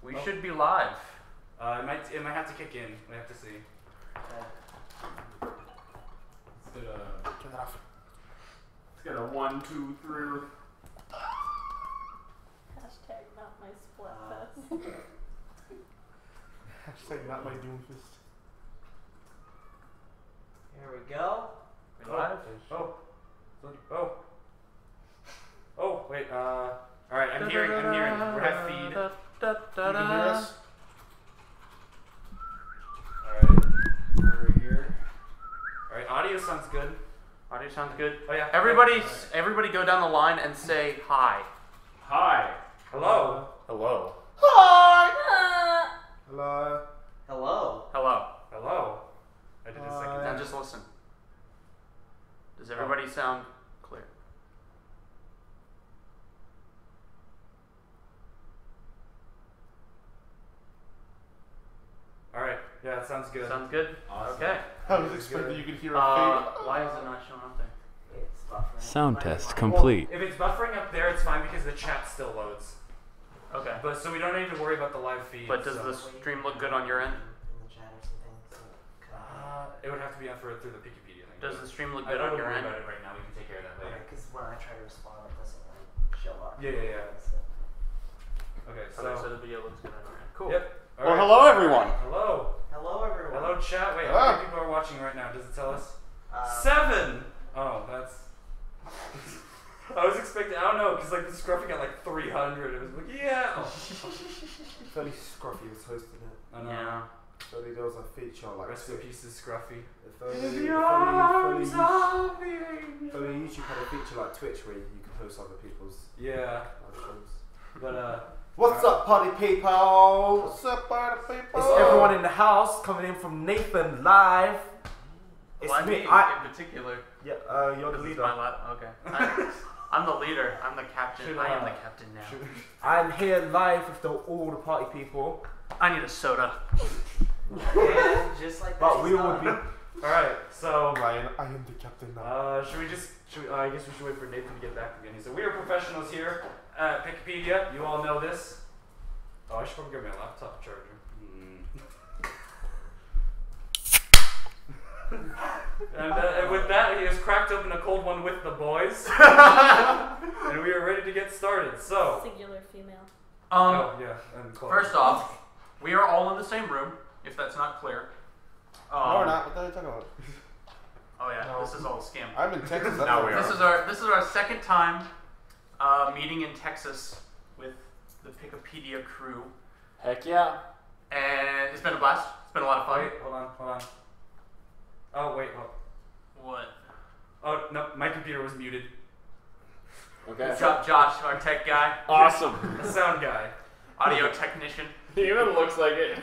We should be live. It might have to kick in. We have to see. Okay. Let's get a 1, 2, 3. Hashtag not my Splatfest. Hashtag not my Doomfist. Here we go. We live? Oh, wait, alright, I'm hearing, we have feed. You can hear us? Alright, we're here. Alright, audio sounds good. Audio sounds good. Oh yeah. Everybody go down the line and say hi. Hi. Hello. Hello. Hi! Hello. Hello. Hello. Hello. I did a second. Now just listen. Does everybody sound clear? Alright, yeah, that sounds good. Sounds good? Awesome. Okay. I was expecting you could hear a Why is it not showing up there? It's buffering. Sound test complete. Well, if it's buffering up there, it's fine because the chat still loads. Okay. But so we don't need to worry about the live feed. But does the stream look good on your end? In the chat or something. So it would have to be through the Pikipedia thing. Does the stream look I good don't on your worry end? about it right now. We can take care of that later. because when I try to respond, it doesn't like show up. Yeah. So, Okay, So the video looks good on your end. Cool. Yep. Well, hello everyone. Hello. hello everyone. Hello, chat. Wait, how many people are watching right now? Does it tell us? 7! Oh, that's... I was expecting... I don't know, because like the Scruffy got like 300. It was like, yeah! Oh. Fairly Scruffy was hosting it. I know. Yeah. So there was a feature like Rest in peace to Scruffy. Fully YouTube had a feature like Twitch where you can host other people's Yeah. live shows. But, What's up, party people? What's up, party people? It's everyone in the house coming in from Nathan live. It's Well, me. in particular. Yeah, you're the Lead leader. my lap. Okay. I'm the leader. I'm the captain. I am the captain now. I'm here live with all the party people. I need a soda. and just like But that, we he's would be. alright, so... Ryan, I am the captain now. I guess we should wait for Nathan to get back again. So we are professionals here at Pikipedia. You all know this. Oh, I should probably get my laptop charger. And with that, he has cracked open a cold one with the boys. And we are ready to get started. So... Singular female. oh, yeah. And First off, we are all in the same room, if that's not clear. No, we're not. What are you talking about? Oh yeah, No. this is all a scam. I'm in Texas. Now we are. This is our second time meeting in Texas with the Pikipedia crew, Heck yeah. and it's been a blast. It's been a lot of fun. Wait, hold on. Oh, wait, What? oh, no, my computer was muted. Okay. Good job, Josh, our tech guy, Awesome. The sound guy. audio technician. He even looks like it.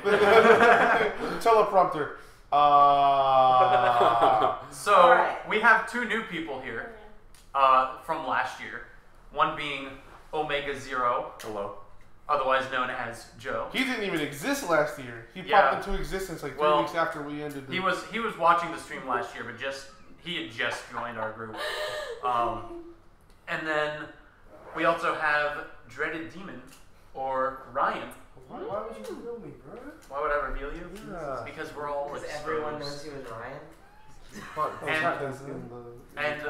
Teleprompter. So Alright. we have two new people here from last year. One being Omega Zero, Hello. otherwise known as Joe. He didn't even exist last year. He Yeah. popped into existence like 3 Well, weeks after we ended. He was watching the stream last year, but he had just joined our group. And then we also have Dreaded Demon, or Ryan. Why would you reveal me, bro? Why would I reveal you? Yeah. Because we're all because exposed. everyone knows he was Ryan. And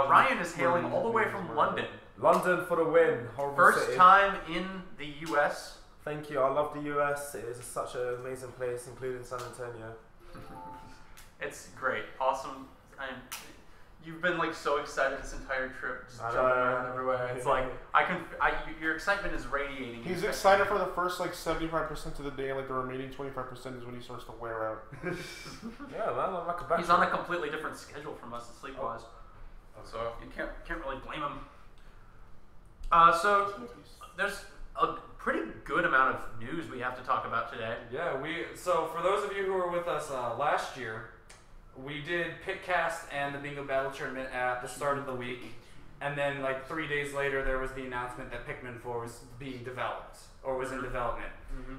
Ryan is hailing all the way from London. London for the win. Horrible First city. time in the US. Thank you. I love the US. It is such an amazing place, including San Antonio. It's great, awesome. You've been like so excited this entire trip, just I jumping know. around everywhere. It's like your excitement is radiating. He's excited for the first like 75% of the day, and like the remaining 25% is when he starts to wear out. Yeah, man. I'm like a back. He's on a completely different schedule from us sleep-wise, so you can't really blame him. So there's a pretty good amount of news we have to talk about today. Yeah, so for those of you who were with us last year, we did Pikcast and the Bingo Battle Tournament at the start of the week, and then like 3 days later there was the announcement that Pikmin 4 was being developed, or was in development.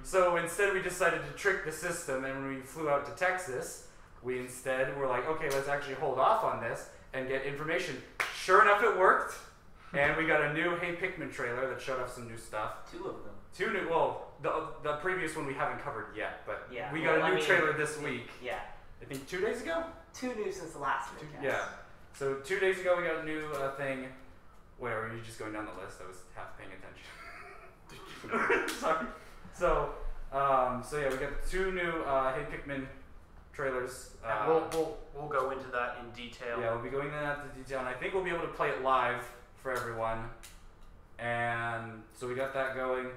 So instead we decided to trick the system, and when we flew out to Texas, we instead were like, okay, let's actually hold off on this and get information. Sure enough, it worked, and we got a new Hey Pikmin trailer that showed off some new stuff. Two of them. Two new, well, the previous one we haven't covered yet, but Yeah, we got well, a I new mean, trailer this week. Yeah. I think 2 days ago? 2 new since the last Pikcast. Yeah. So 2 days ago we got a new thing. Wait, are you just going down the list? I was half paying attention. Sorry. So yeah, we got 2 new Hey Pikmin trailers. We'll go into that in detail. Yeah, we'll be going into that in detail, and I think we'll be able to play it live for everyone. And so we got that going.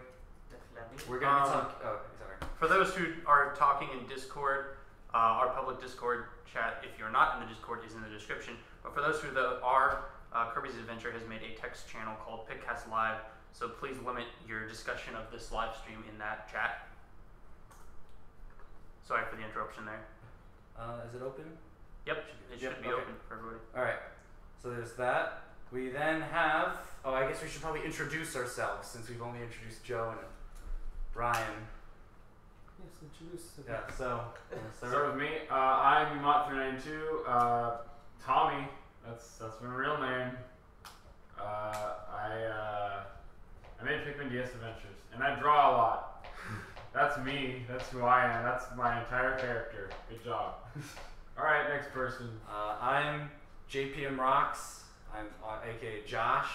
Definitely. We're gonna be talking. Oh, sorry. For those who are talking in Discord, our public Discord chat, if you're not in the Discord, is in the description. But for those who are, Kirby's Adventure has made a text channel called Pikcast Live, so please limit your discussion of this live stream in that chat. Sorry for the interruption there. Is it open? Yep, it should be okay. open for everybody. Alright, so there's that. We then have, I guess we should probably introduce ourselves since we've only introduced Joe and Ryan. Yes, introduce. Yeah, so, Start with me. I'm Umot392. Tommy. That's my real name. I made Pikmin DS Adventures, and I draw a lot. That's me. That's who I am. That's my entire character. Good job. All right, next person. I'm JPM Rocks. I'm aka Josh.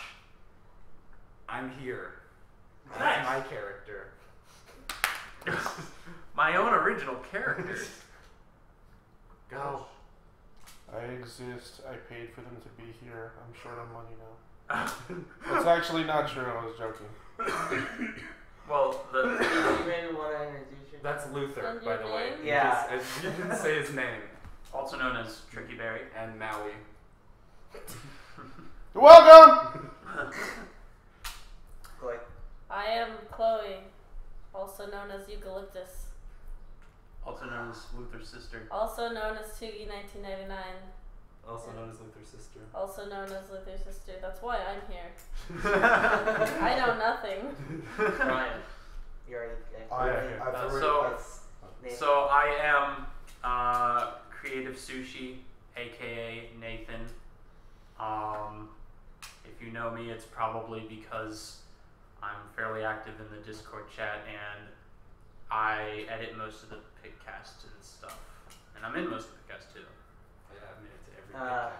I'm here. That's Nice. my character. My own original character. Go. I exist. I paid for them to be here. I'm short on money now. That's actually not true. I was joking. Well, You really want to introduce yourself? That's Luther, And by your the way. name? Yeah. You didn't say his name. also known as Tricky Berry. And Maui. You're welcome. Chloe. I am Chloe, also known as Eucalyptus, Also known as Luther's sister. also known as Tugi1999, Also known as Luther's sister. also known as Luther's sister. That's why I'm here. I know nothing. Ryan. You already. So I am Creative Sushi, aka Nathan. If you know me, it's probably because I'm fairly active in the Discord chat and I edit most of the Pikcast and stuff. And I'm in most of the Pikcast too. Yeah, I've made it to every podcast.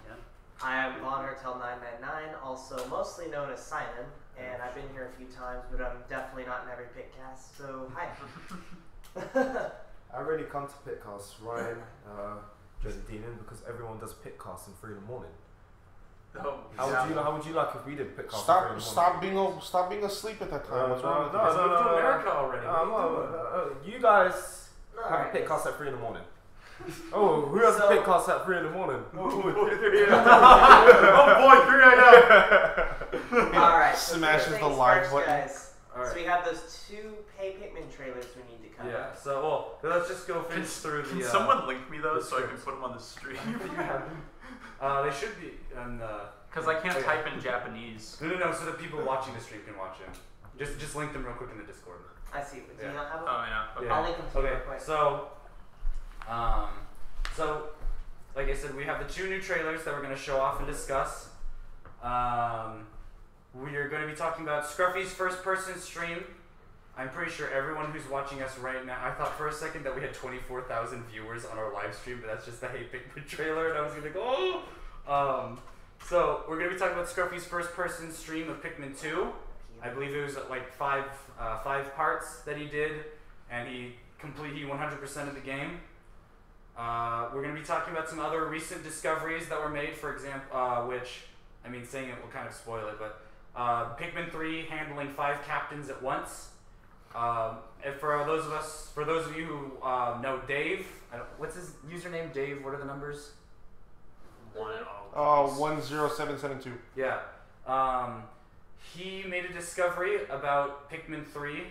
Yeah. I am BondHartel999, also mostly known as Simon, and I've been here a few times, but I'm definitely not in every Pikcast, so hi. I really come to Pikcast, Ryan, Jesse Deanon, because everyone does Pikcast in 3 in the morning. Oh, How would you like if we did Pikcast in 3 in the morning? Stop being asleep at that time. What's wrong with you? Moved to America already. You guys No, have alright, a Pikcast at 3 in the morning. Oh, who has So- a Pikcast at 3 in the morning? Oh boy, 3 I know. Alright, Smashes the things like first, button. guys. Alright. So we have those 2 Hey Pikmin trailers we need to cover. Yeah, so, let's just go finish through the... Can someone link me those the so I can scripts. put them on the stream? They should be on the... Because I can't Okay. type in Japanese. No, so that people watching the stream can watch them. Just link them real quick in the Discord. I see. Do Yeah. you not have them? Oh yeah. Okay. I'll link them to you Okay, real quick. so, like I said, we have the 2 new trailers that we're going to show off and discuss. We are going to be talking about Scruffy's first-person stream. I'm pretty sure everyone who's watching us right now, I thought for a second that we had 24,000 viewers on our live stream, but that's just the Hey Pikmin trailer, and I was going to go, oh! So, we're going to be talking about Scruffy's first-person stream of Pikmin 2. I believe it was like five parts that he did, and he 100% of the game. We're going to be talking about some other recent discoveries that were made, for example, which, I mean, saying it will kind of spoil it, but Pikmin 3 handling 5 captains at once. And for those of you who know Dave, what's his username? Dave, what are the numbers? 10772. Yeah. He made a discovery about Pikmin 3.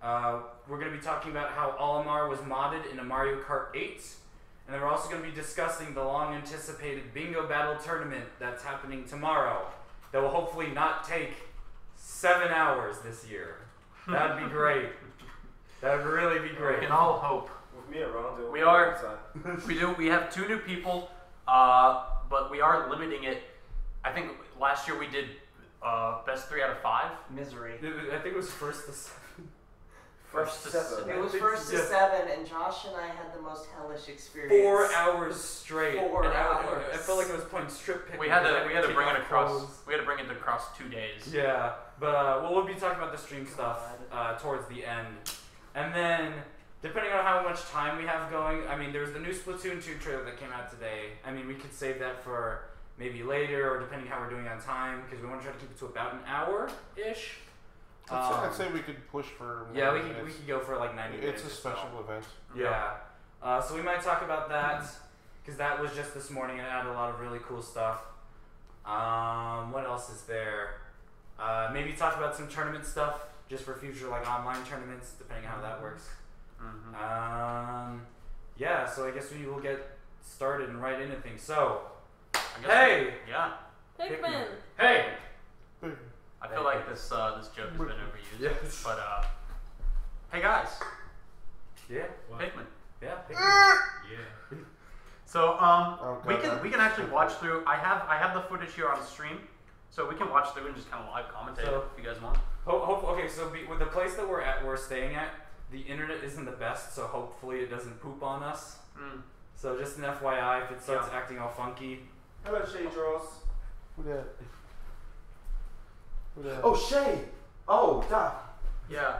We're going to be talking about how Olimar was modded in a Mario Kart 8. And then we're also going to be discussing the long-anticipated Bingo Battle Tournament that's happening tomorrow. That will hopefully not take 7 hours this year. That'd be great. That'd really be We great. can all hope. With me around, We are. We have 2 new people, but we are limiting it. I think last year we did best 3 out of 5. Misery. I think it was first to 7. First to seven. It was first to Yeah. 7, and Josh and I had the most hellish experience. 4 hours straight. 4 And hours. I felt like I was playing strip Pikmin. We had to Kick bring it off across. clothes. We had to bring it across 2 days. Yeah, but we'll be talking about the stream stuff towards the end. And then, depending on how much time we have going, I mean, there's the new Splatoon 2 trailer that came out today. I mean, we could save that for maybe later, or depending how we're doing on time, because we want to try to keep it to about an hour-ish. I'd say we could push for. Yeah, more we minutes. could go for like 90 minutes. It's a or so. special event. Yeah. So we might talk about that, because that was just this morning and it had a lot of really cool stuff. What else is there? Maybe talk about some tournament stuff, just for future like online tournaments, depending on how that works. Mm-hmm. Yeah, so I guess we will get started and right into things. So, I guess hey! Yeah. Pikmin. Hey! I feel like this this joke has been overused. Yes. But hey guys, Yeah, What? Pikmin. yeah. Yeah. So Oh, we God, can actually watch through. I have the footage here on stream, so we can watch through and just kind of live commentate So- if you guys want. Okay, so with the place that we're staying at, the internet isn't the best, so hopefully it doesn't poop on us. Mm. So just an FYI, if it starts acting all funky. Hello, Shay Draws. Who that? Who that? Oh, Shay! Oh, that. Yeah.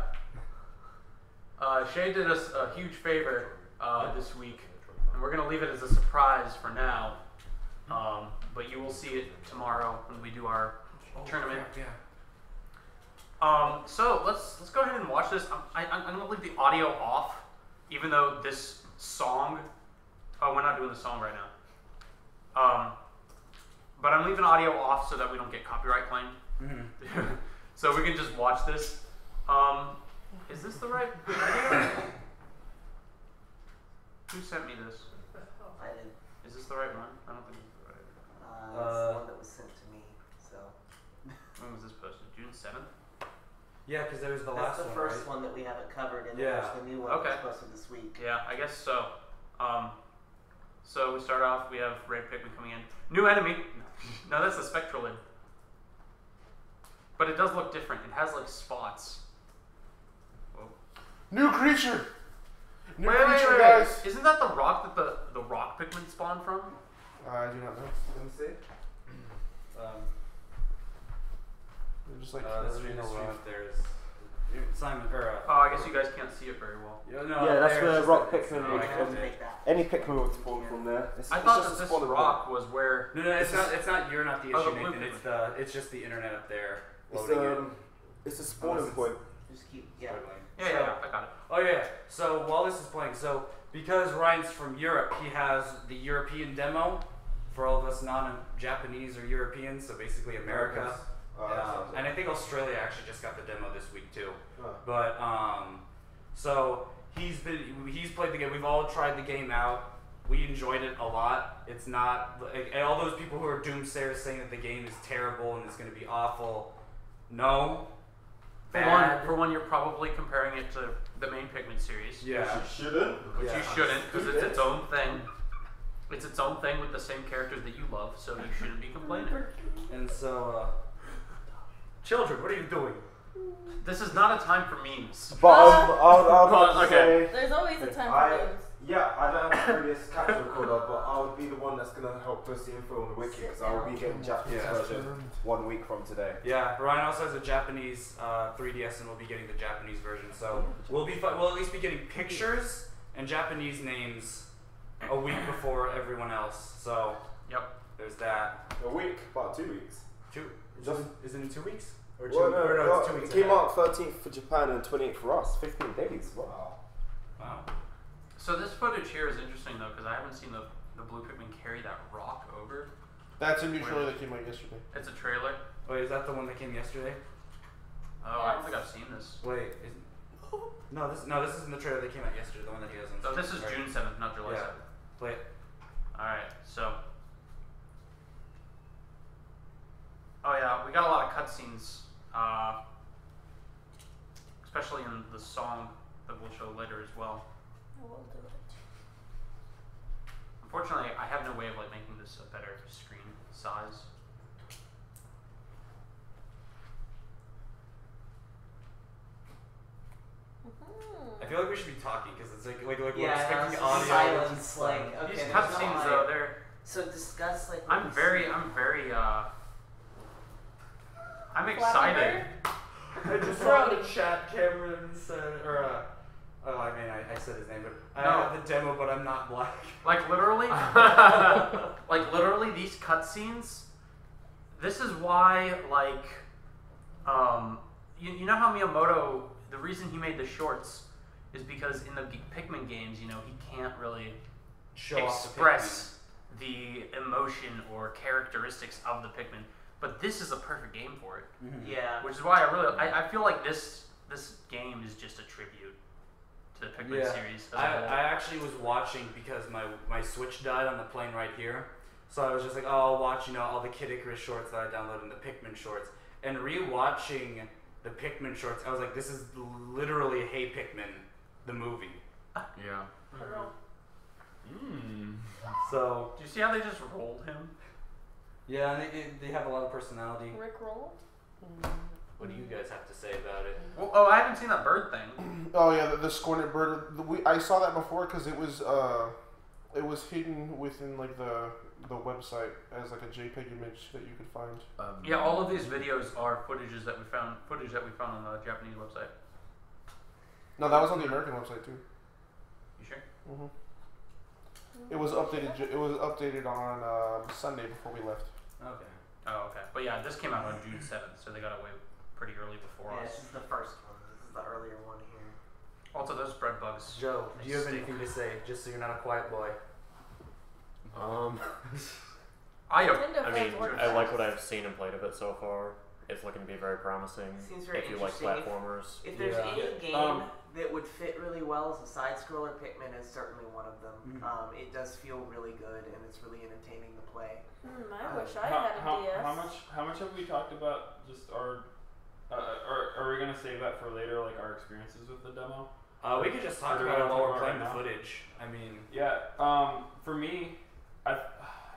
Shay did us a huge favor this week, and we're gonna leave it as a surprise for now. But you will see it tomorrow when we do our tournament. Yeah. So let's go ahead and watch this. I'm gonna leave the audio off, even though this song. Oh, we're not doing the song right now. But I'm leaving audio off so that we don't get copyright claimed. Mm-hmm. So we can just watch this. Is this the right video? Who sent me this? I did. Is this the right one? I don't think it's the right one. It's the one that was sent to me. So When was this posted? June 7th? Yeah, because there was the that's last the one, first right? one that we haven't covered, and Yeah. then there's the new one Okay. that's posted this week. Yeah, I guess so. So we start off, we have Red Pikmin coming in. New enemy! No, that's the Spectralid. But it does look different. It has like spots. Whoa. New creature. New Wait, creature, guys. Isn't that the rock that the rock Pikmin spawned from? I do not know. Let me see. They're just like The carrying stream a rock. up there is Simon or Oh, I guess you guys can't see it very well. no, Yeah, that's there, where it's just Rock that it's Pikmin not would like have to that. make that. Any Pikmin would spawn from there. I thought that this rock was where. No, it's not. It's not. You're not the Oh, issue, the blue Nathan. Pikmin. It's just the internet up there. It's loading it. it's a spawning Unless point. Just keep, yeah. Struggling. Yeah, I got it. Oh yeah. So while this is playing, so because Ryan's from Europe, he has the European demo for all of us non-Japanese or Europeans. So basically America. And I think Australia actually just got the demo this week too. But so he's played the game. We've all tried the game out. We enjoyed it a lot. It's not like, and all those people who are doomsayers saying that the game is terrible and it's going to be awful. No. For one, you're probably comparing it to the main Pikmin series. Yeah. Shouldn't. Which you shouldn't, because it's its own thing. It's its own thing with the same characters that you love, so you shouldn't be complaining. And so, children, what are you doing? This is not a time for memes. But I'll have to Okay. say, There's always a time for I games. I don't have the previous capture recorder, but I'll be the one that's gonna help post the info on the wiki because I will be getting Japanese version 1 week from today. Yeah, Ryan also has a Japanese 3DS, and we'll be getting the Japanese version. So we'll at least be getting pictures and Japanese names a week before everyone else. So Yep. there's that. A week, about 2 weeks. Is it in 2 weeks? Or Well, or it's 2 it weeks came ahead? out 13th for Japan and 28th for us. 15 days. Wow. Wow. So this footage here is interesting though, because I haven't seen the blue Pikmin carry that rock over. That's a new trailer that came out yesterday. It's a trailer. Wait, is that the one that came yesterday? Oh, I don't think I've seen this. Wait, this isn't the trailer that came out yesterday. The one that he has on. So this is Right. June 7th, not July Yeah. 7th. Play it. Alright, so. Oh yeah, we got a lot of cutscenes, especially in the song that we'll show later as well. We'll do it. Unfortunately, I have no way of like making this a better screen size. I feel like we should be talking because it's like we're Yeah, expecting no, audio. silence. Like, okay, These there's cutscenes no though, audio. they're. So discuss like. I'm very I'm excited. I just saw the chat. Cameron said, or oh, I mean, I said his name, but I have the demo, but I'm not black. Like literally, these cutscenes. This is why, like, you know how Miyamoto, the reason he made the shorts is because in the Pikmin games, you know, he can't really express the emotion or characteristics of the Pikmin. But this is a perfect game for it. Mm-hmm. Yeah. Which is why I feel like this game is just a tribute to the Pikmin series. I actually was watching because my Switch died on the plane right here. So I was just like, oh, I'll watch, all the Kid Icarus shorts that I downloaded and the Pikmin shorts. And re-watching the Pikmin shorts, I was like, this is literally Hey Pikmin, the movie. Yeah. So. Do you see how they just rolled him? Yeah, and they have a lot of personality. Rickroll? What do you guys have to say about it? Well, I haven't seen that bird thing. Oh yeah, the scorned bird. I saw that before because it was hidden within like the website as like a JPEG image that you could find. Yeah, all of these videos are footage that we found on the Japanese website. No, that was on the American website too. You sure? Mm-hmm. It was updated. It was updated on Sunday before we left. Okay. Oh, okay. But yeah, this came out on June 7th, so they got away pretty early before Yeah, us. this is the first one. This is the earlier one here. Also, those bread bugs. Joe, do you have stink. anything to say, just so you're not a quiet boy? I like what I've seen and played of it so far. It's looking to be very promising. Seems very if you like interesting. platformers. If there's any game that would fit really well as a side scroller, Pikmin is certainly one of them. Mm-hmm. It does feel really good and it's really entertaining to play. I wish I had a DS. How much have we talked about just our are we gonna save that for later, like our experiences with the demo? We could just talk about it while we're playing the footage. I mean, yeah. For me,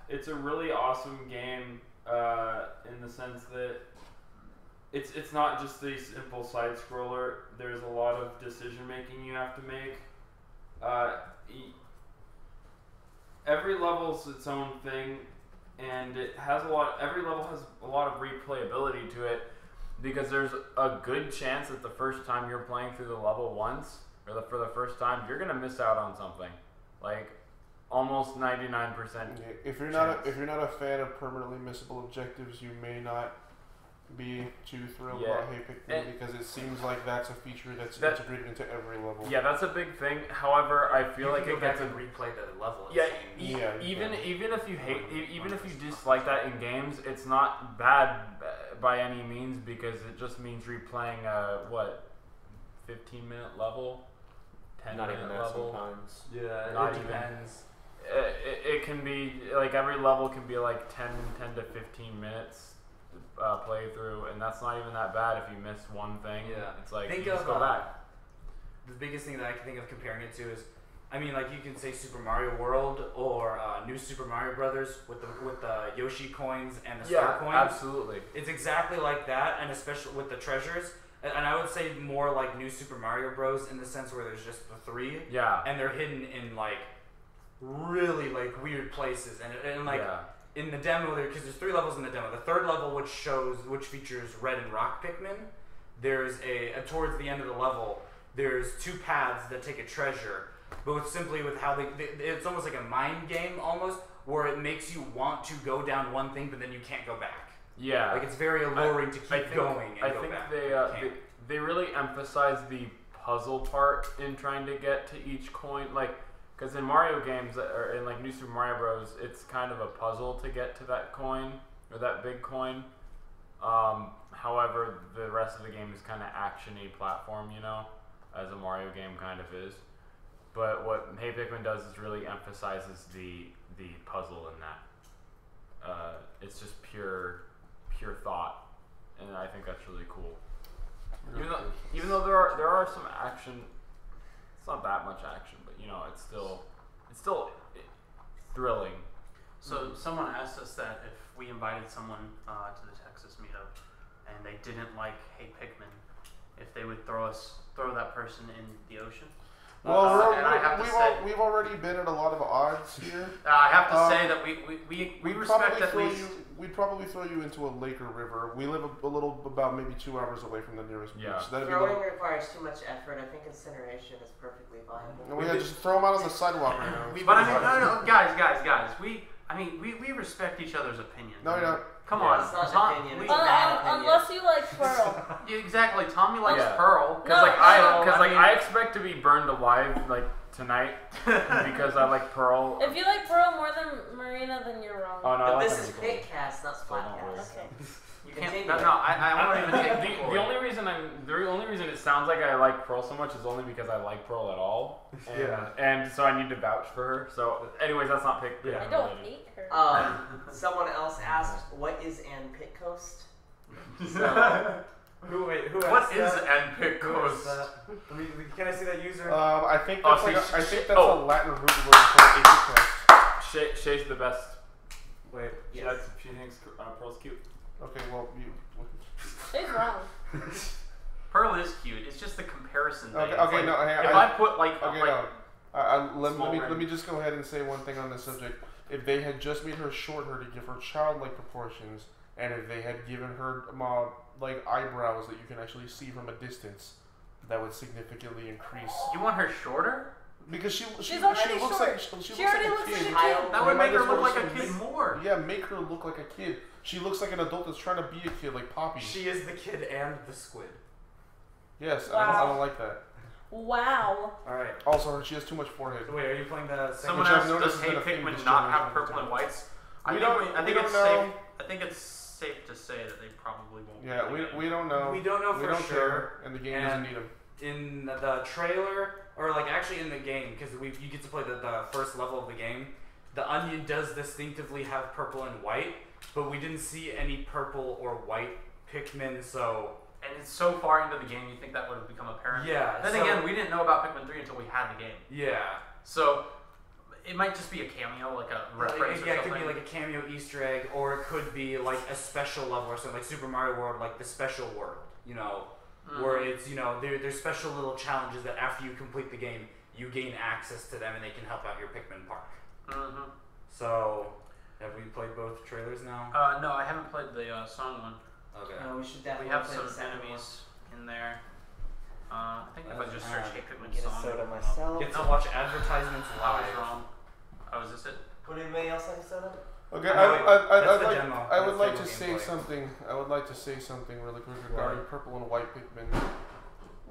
it's a really awesome game in the sense that it's not just a simple side scroller. There's a lot of decision making you have to make. Every level's its own thing, and it has every level has a lot of replayability to it, because there's a good chance that the first time you're playing through the level once, or for the first time, you're gonna miss out on something. Like almost 99%. If you're not a fan of permanently missable objectives, you may not be too thrilled about Hey Pikmin, because it seems like that's a feature that's integrated into every level. Yeah, that's a big thing. However, I feel like it gets to replay the level. Even if you hate, even if you dislike that in games, it's not bad by any means, because it just means replaying a 15-minute level, 10-minute level. Sometimes. Yeah, it depends. It can be like every level can be like 10 to 15 minutes. Play through, and that's not even that bad if you miss one thing. Yeah, it's like you just go back. The biggest thing that I can think of comparing it to is, I mean, like you can say Super Mario World or New Super Mario Brothers with the Yoshi coins and the Star coins. Absolutely. It's exactly like that, and especially with the treasures. And I would say more like New Super Mario Bros. In the sense where there's just the 3. Yeah. And they're hidden in like really like weird places, and like. Yeah. In the demo, because there's 3 levels in the demo. The 3rd level, which features red and rock Pikmin, there's towards the end of the level, there's 2 paths that take a treasure, but simply with how it's almost like a mind game almost, where it makes you want to go down one thing, but then you can't go back. Yeah, like it's very alluring to keep going and go back. I think they really emphasize the puzzle part in trying to get to each coin, like. Because in Mario games, or in like New Super Mario Bros., it's kind of a puzzle to get to that coin, or that big coin. However, the rest of the game is kind of action-y platform, as a Mario game kind of is. But what Hey Pikmin does is really emphasizes the puzzle in that. It's just pure thought, and I think that's really cool. Even though there are some action, it's not that much action, but it's still thrilling. So someone asked us that if we invited someone to the Texas meetup and they didn't like Hey Pikmin, if they would throw that person in the ocean. Well, and I have to say, we've already been at a lot of odds here. I have to say that we respect at least. We'd probably throw you into a lake or river. We live a little about maybe 2 hours away from the nearest beach. So that'd Throwing requires too much effort. I think incineration is perfectly viable. And we had just throw them out on the sidewalk right now. But I mean, no, guys. We respect each other's opinion. No, you don't. Come on, It's not Tom. an opinion. It's a bad opinion. Unless you like Pearl. Yeah, exactly. Tommy likes Yeah. Pearl. Because I expect to be burned alive like tonight because I like Pearl. If you like Pearl more than Marina, then you're wrong. Oh no, But I like this is them. Pikcast, not Splatcast. Okay. You can't. Continue. No, I won't even take The only reason it sounds like I like Pearl so much is only because I like Pearl at all. And, and so I need to vouch for her. So, anyways, that's not pick. I don't hate her. Someone else asked, "What is an Pikcoast?" Who What asked is that? an Who Pikcast? asked that? Can I see that user? I think that's a oh. Latin root word for Pikcast. Shay's the best. Wait. Yes. She thinks Pearl's cute. Okay, well, She's wrong. Pearl is cute. It's just the comparison thing. Okay, It's okay, like, no, hey, if I put like, let me just go ahead and say one thing on this subject. If they had just made her shorter to give her childlike proportions, and if they had given her like eyebrows that you can actually see from a distance, that would significantly increase. you want her shorter? Because she She's looks already like short. she She looks already like a looks kid. like a kid. That would make her look like a Make- kid more. Yeah, make her look like a kid. She looks like an adult that's trying to be a kid, like Poppy. She is the kid and the squid. Yes, Wow. I don't like that. Wow. Alright. Also, she has too much forehead. So wait, are you playing the Someone Which I've asked, noticed does has been Hey a theme Pikmin this not have generation purple of and time. whites? We don't know. I think it's safe to say that they probably won't. Yeah, be we don't know. We don't know We for don't sure. care, and the game doesn't And need them. in the trailer, or like actually in the game, because you get to play the first level of the game, the onion does distinctively have purple and white, but we didn't see any purple or white Pikmin, so... And it's so far into the game, you think that would have become apparent. Yeah. Then so, again, we didn't know about Pikmin 3 until we had the game. Yeah. So it might just be a cameo, like a reference or Yeah, it something. could be like a cameo Easter egg, or it could be like a special level or something, like Super Mario World, like the special world, you know, where it's, you know, there's special little challenges that after you complete the game, you gain access to them and they can help out your Pikmin park. So, have we played both trailers now? No, I haven't played the song one. Okay. We should We definitely have play some the second enemies in there. I think if I just search Hey Pikmin one. Get a song, soda it'll come up. myself. Get to watch advertisements I was live. wrong. Oh, is this it? Would anybody else like a soda? Okay, No, wait, that's the demo. I would That's like the to say gameplay. something. I would like to say something really quick regarding purple and white Pikmin.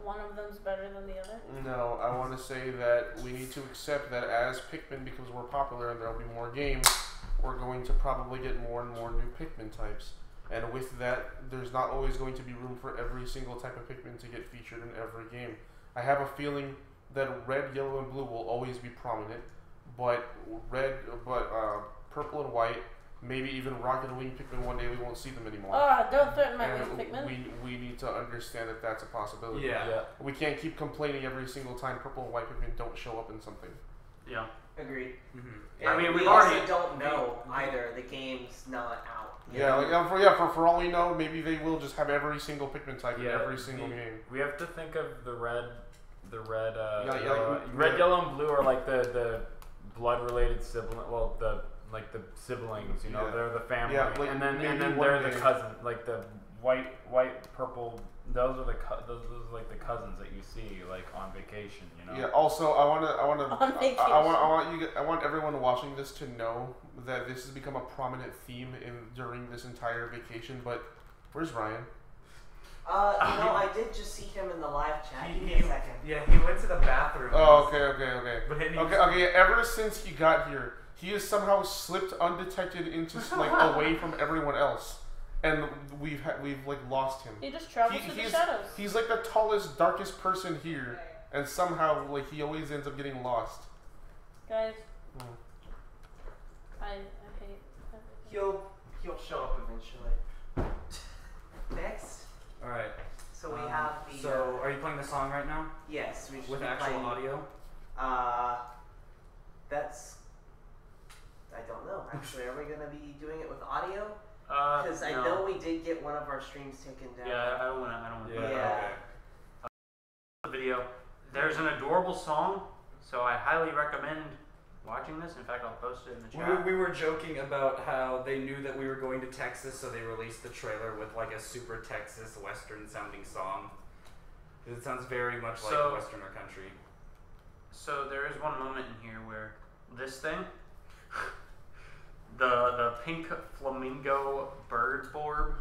One of them's better than the other. No, I want to say that we need to accept that as Pikmin becomes more popular and there will be more games, we're going to probably get more and more new Pikmin types. And with that, there's not always going to be room for every single type of Pikmin to get featured in every game. I have a feeling that red, yellow, and blue will always be prominent, but purple and white, maybe even Rocket and Wing Pikmin, one day we won't see them anymore. Don't threaten my And wing Pikmin. we need to understand that that's a possibility. Yeah. We can't keep complaining every single time purple and white Pikmin don't show up in something. Yeah. Agreed. Mm-hmm. I mean, we we've also already- don't know either. The game's not out. Yeah, for all we know, maybe they will just have every single Pikmin type in every single game. We have to think of the red, Yeah, yellow, and blue are like the blood-related sibling. Well, the siblings, you know, Yeah. they're the family, Yeah, like and then maybe they're one the day. cousin, like the white, purple. Those are those are like the cousins that you see like on vacation, you know. Yeah. Also, I want On vacation. I want everyone watching this to know that this has become a prominent theme during this entire vacation. But where's Ryan? I did just see him in the live chat. Give me a second. Yeah, he went to the bathroom. Oh, okay. But then he Okay. Ever since he got here, he has somehow slipped undetected into like away from everyone else, and we've like lost him. He just travels through the shadows. He's like the tallest, darkest person here, and somehow like he always ends up getting lost. Guys, Hmm. I hate everything. He'll show up eventually. Next. All right. So we have the. So, are you playing the song right now yes, we should with be actual playing, audio? That's. I don't know. Actually, are we gonna be doing it with audio? Because I no. know we did get one of our streams taken down. Yeah, I don't want to. Yeah. video. There's an adorable song, so I highly recommend watching this. In fact, I'll post it in the chat. We were joking about how they knew that we were going to Texas, so they released the trailer with like a super Texas Western sounding song. It sounds very much like a Westerner country. So there is one moment in here where this thing, the pink flamingo birds orb.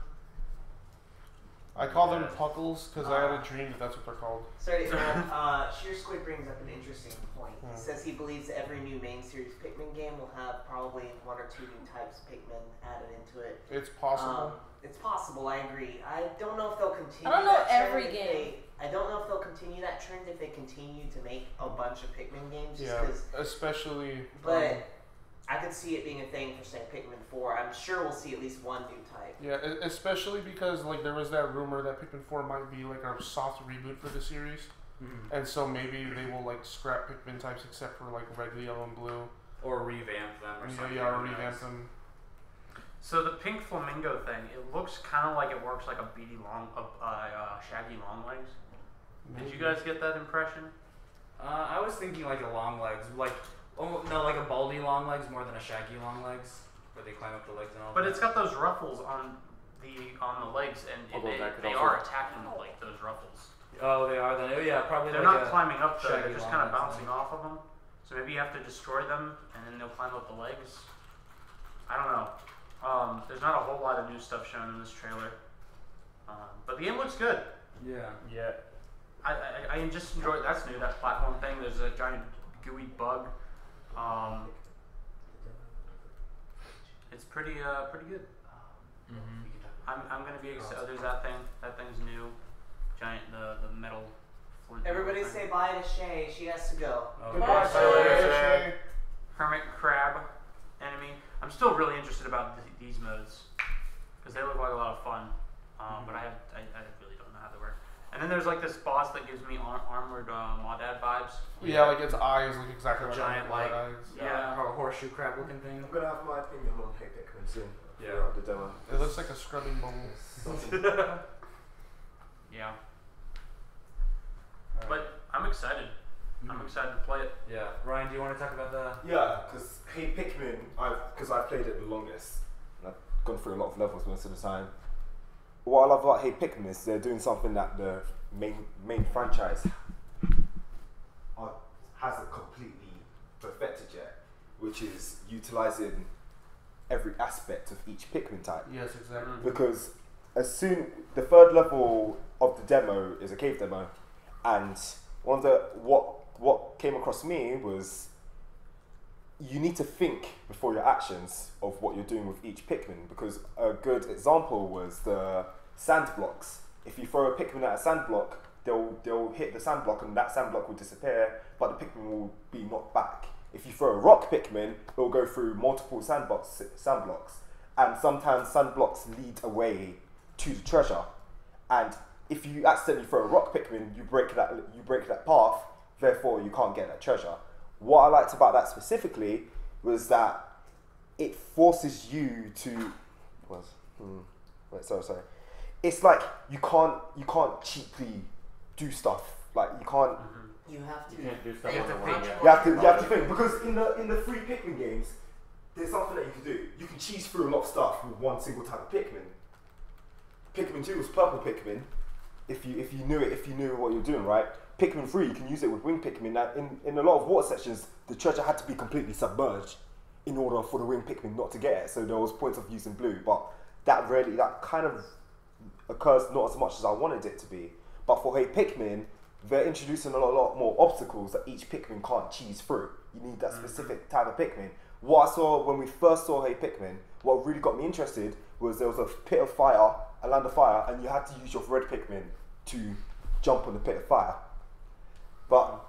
I call them puckles because I had a dream that's what they're called. Sorry to interrupt. Sheer Squid brings up an interesting point. He says he believes every new main series Pikmin game will have probably 1 or 2 new types of Pikmin added into it. It's possible. It's possible, I agree. I don't know if they'll continue I don't know that trend every if game. I don't know if they'll continue that trend if they continue to make a bunch of Pikmin games. Just Yeah, 'cause- especially. but I could see it being a thing for, say, Pikmin 4. I'm sure we'll see at least one new type. Yeah, especially because like there was that rumor that Pikmin 4 might be like a soft reboot for the series, and so maybe they will like scrap Pikmin types except for like red, yellow, and blue, or revamp them, or something. or revamp them. So the pink flamingo thing, it looks kind of like it works like a Shaggy Longlegs. Did you guys get that impression? I was thinking like a long legs, like like a baldy long legs more than a shaggy long legs, where they climb up the legs and all. But it's got those ruffles on the legs, and they are attacking those ruffles. Oh, they are then. Yeah, probably. They're like not climbing up though; they're shaggy just long kind of legs bouncing then. off of them. So maybe you have to destroy them, and then they'll climb up the legs. I don't know. There's not a whole lot of new stuff shown in this trailer, but the game looks good. Yeah. Yeah. I just enjoyed that's new, that platform thing. There's a giant gooey bug. It's pretty good. I'm gonna be excited. There's that thing. That thing's new. Giant the metal. flint Everybody thing. say bye to Shay. She has to go. Okay. Shay. Hermit crab enemy. I'm still really interested about these modes because they look like a lot of fun. But I really don't know how they work. And then there's like this boss that gives me armored Maudad vibes. Yeah, like its eyes look exactly like Giant, like like- eyes. Yeah. Horseshoe crab looking thing. I'm gonna have my opinion on Hey Pikmin soon. Yeah. Throughout the demo. It looks like a scrubbing bubble. Yeah. But I'm excited. I'm excited to play it. Yeah. Ryan, do you want to talk about the? Yeah, because Hey Pikmin, I've played it the longest, and I've gone through a lot of levels most of the time. What I love about Hey Pikmin is they're doing something that the main franchise hasn't completely perfected yet, which is utilizing every aspect of each Pikmin type. Yes, exactly. Because the third level of the demo is a cave demo, and one of the what came across me was you need to think before your actions of what you're doing with each Pikmin, because a good example was the sand blocks. If you throw a Pikmin at a sand block, they'll hit the sand block and that sand block will disappear, but the Pikmin will be knocked back. If you throw a rock Pikmin, it will go through multiple sand blocks, and sometimes sand blocks lead away to the treasure. And if you accidentally throw a rock Pikmin, you break that path, therefore you can't get that treasure. What I liked about that specifically was that it forces you to sorry. It's like you can't cheaply do stuff. Like you can't. You have to. You can't do stuff You on have the to wing. think. You have to think, because in the free Pikmin games, there's something that you can do. You can cheese through a lot of stuff with one single type of Pikmin. Pikmin 2 was purple Pikmin. If you knew what you're doing, right? Pikmin 3, you can use it with wing Pikmin. Now, in a lot of water sections, the treasure had to be completely submerged in order for the wing Pikmin not to get it. So there was points of using blue, but that kind of occurs not as much as I wanted it to be. But for Hey Pikmin, they're introducing a lot more obstacles that each Pikmin can't cheese through. You need that specific type of Pikmin. What I saw when we first saw Hey Pikmin, what really got me interested was there was a pit of fire, a land of fire, and you had to use your red Pikmin to jump on the pit of fire. But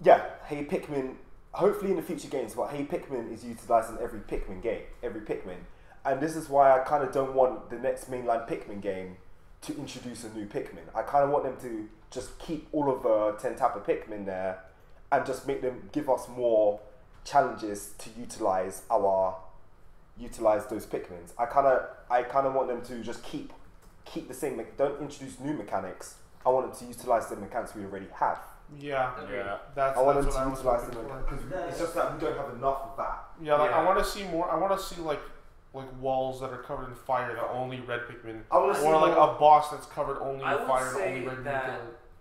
yeah, Hey Pikmin, hopefully in the future games, but Hey Pikmin is utilised in every Pikmin game, every Pikmin. And this is why I kind of don't want the next mainline Pikmin game to introduce a new Pikmin. I kind of want them to just keep all of the 10 type of Pikmin there and just give us more challenges to utilise those Pikmins. I kind of want them to just keep the same, don't introduce new mechanics. I want them to utilise the mechanics we already have. Yeah, Yeah. that's I want them what to I was utilize hoping them for. because it's just that we don't have enough of that. Yeah, like, Yeah. I want to see more. I want to see like walls that are covered in fire that only red Pikmin, I want to see or like more- a boss that's covered only I in would fire and say only red that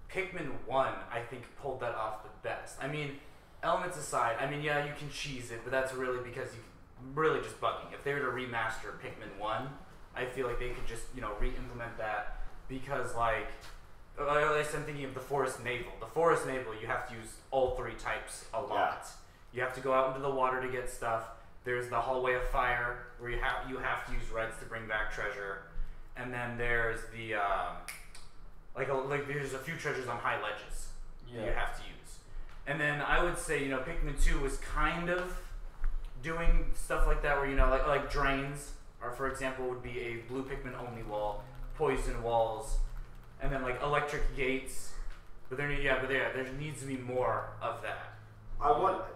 Pikmin. Pikmin 1, I think, pulled that off the best. I mean, elements aside, I mean, yeah, you can cheese it, but that's really because you really just bugging. If they were to remaster Pikmin 1, I feel like they could just, re-implement that because, like, at least I'm thinking of the Forest Naval. The Forest Naval, you have to use all three types a lot. You have to go out into the water to get stuff. There's the Hallway of Fire, where you have to use reds to bring back treasure. And then there's the, there's a few treasures on high ledges that you have to use. And then I would say, Pikmin 2 was kind of doing stuff like that where, like drains, or for example, would be a blue Pikmin only wall, poison walls, and then like electric gates. But there needs to be more of that.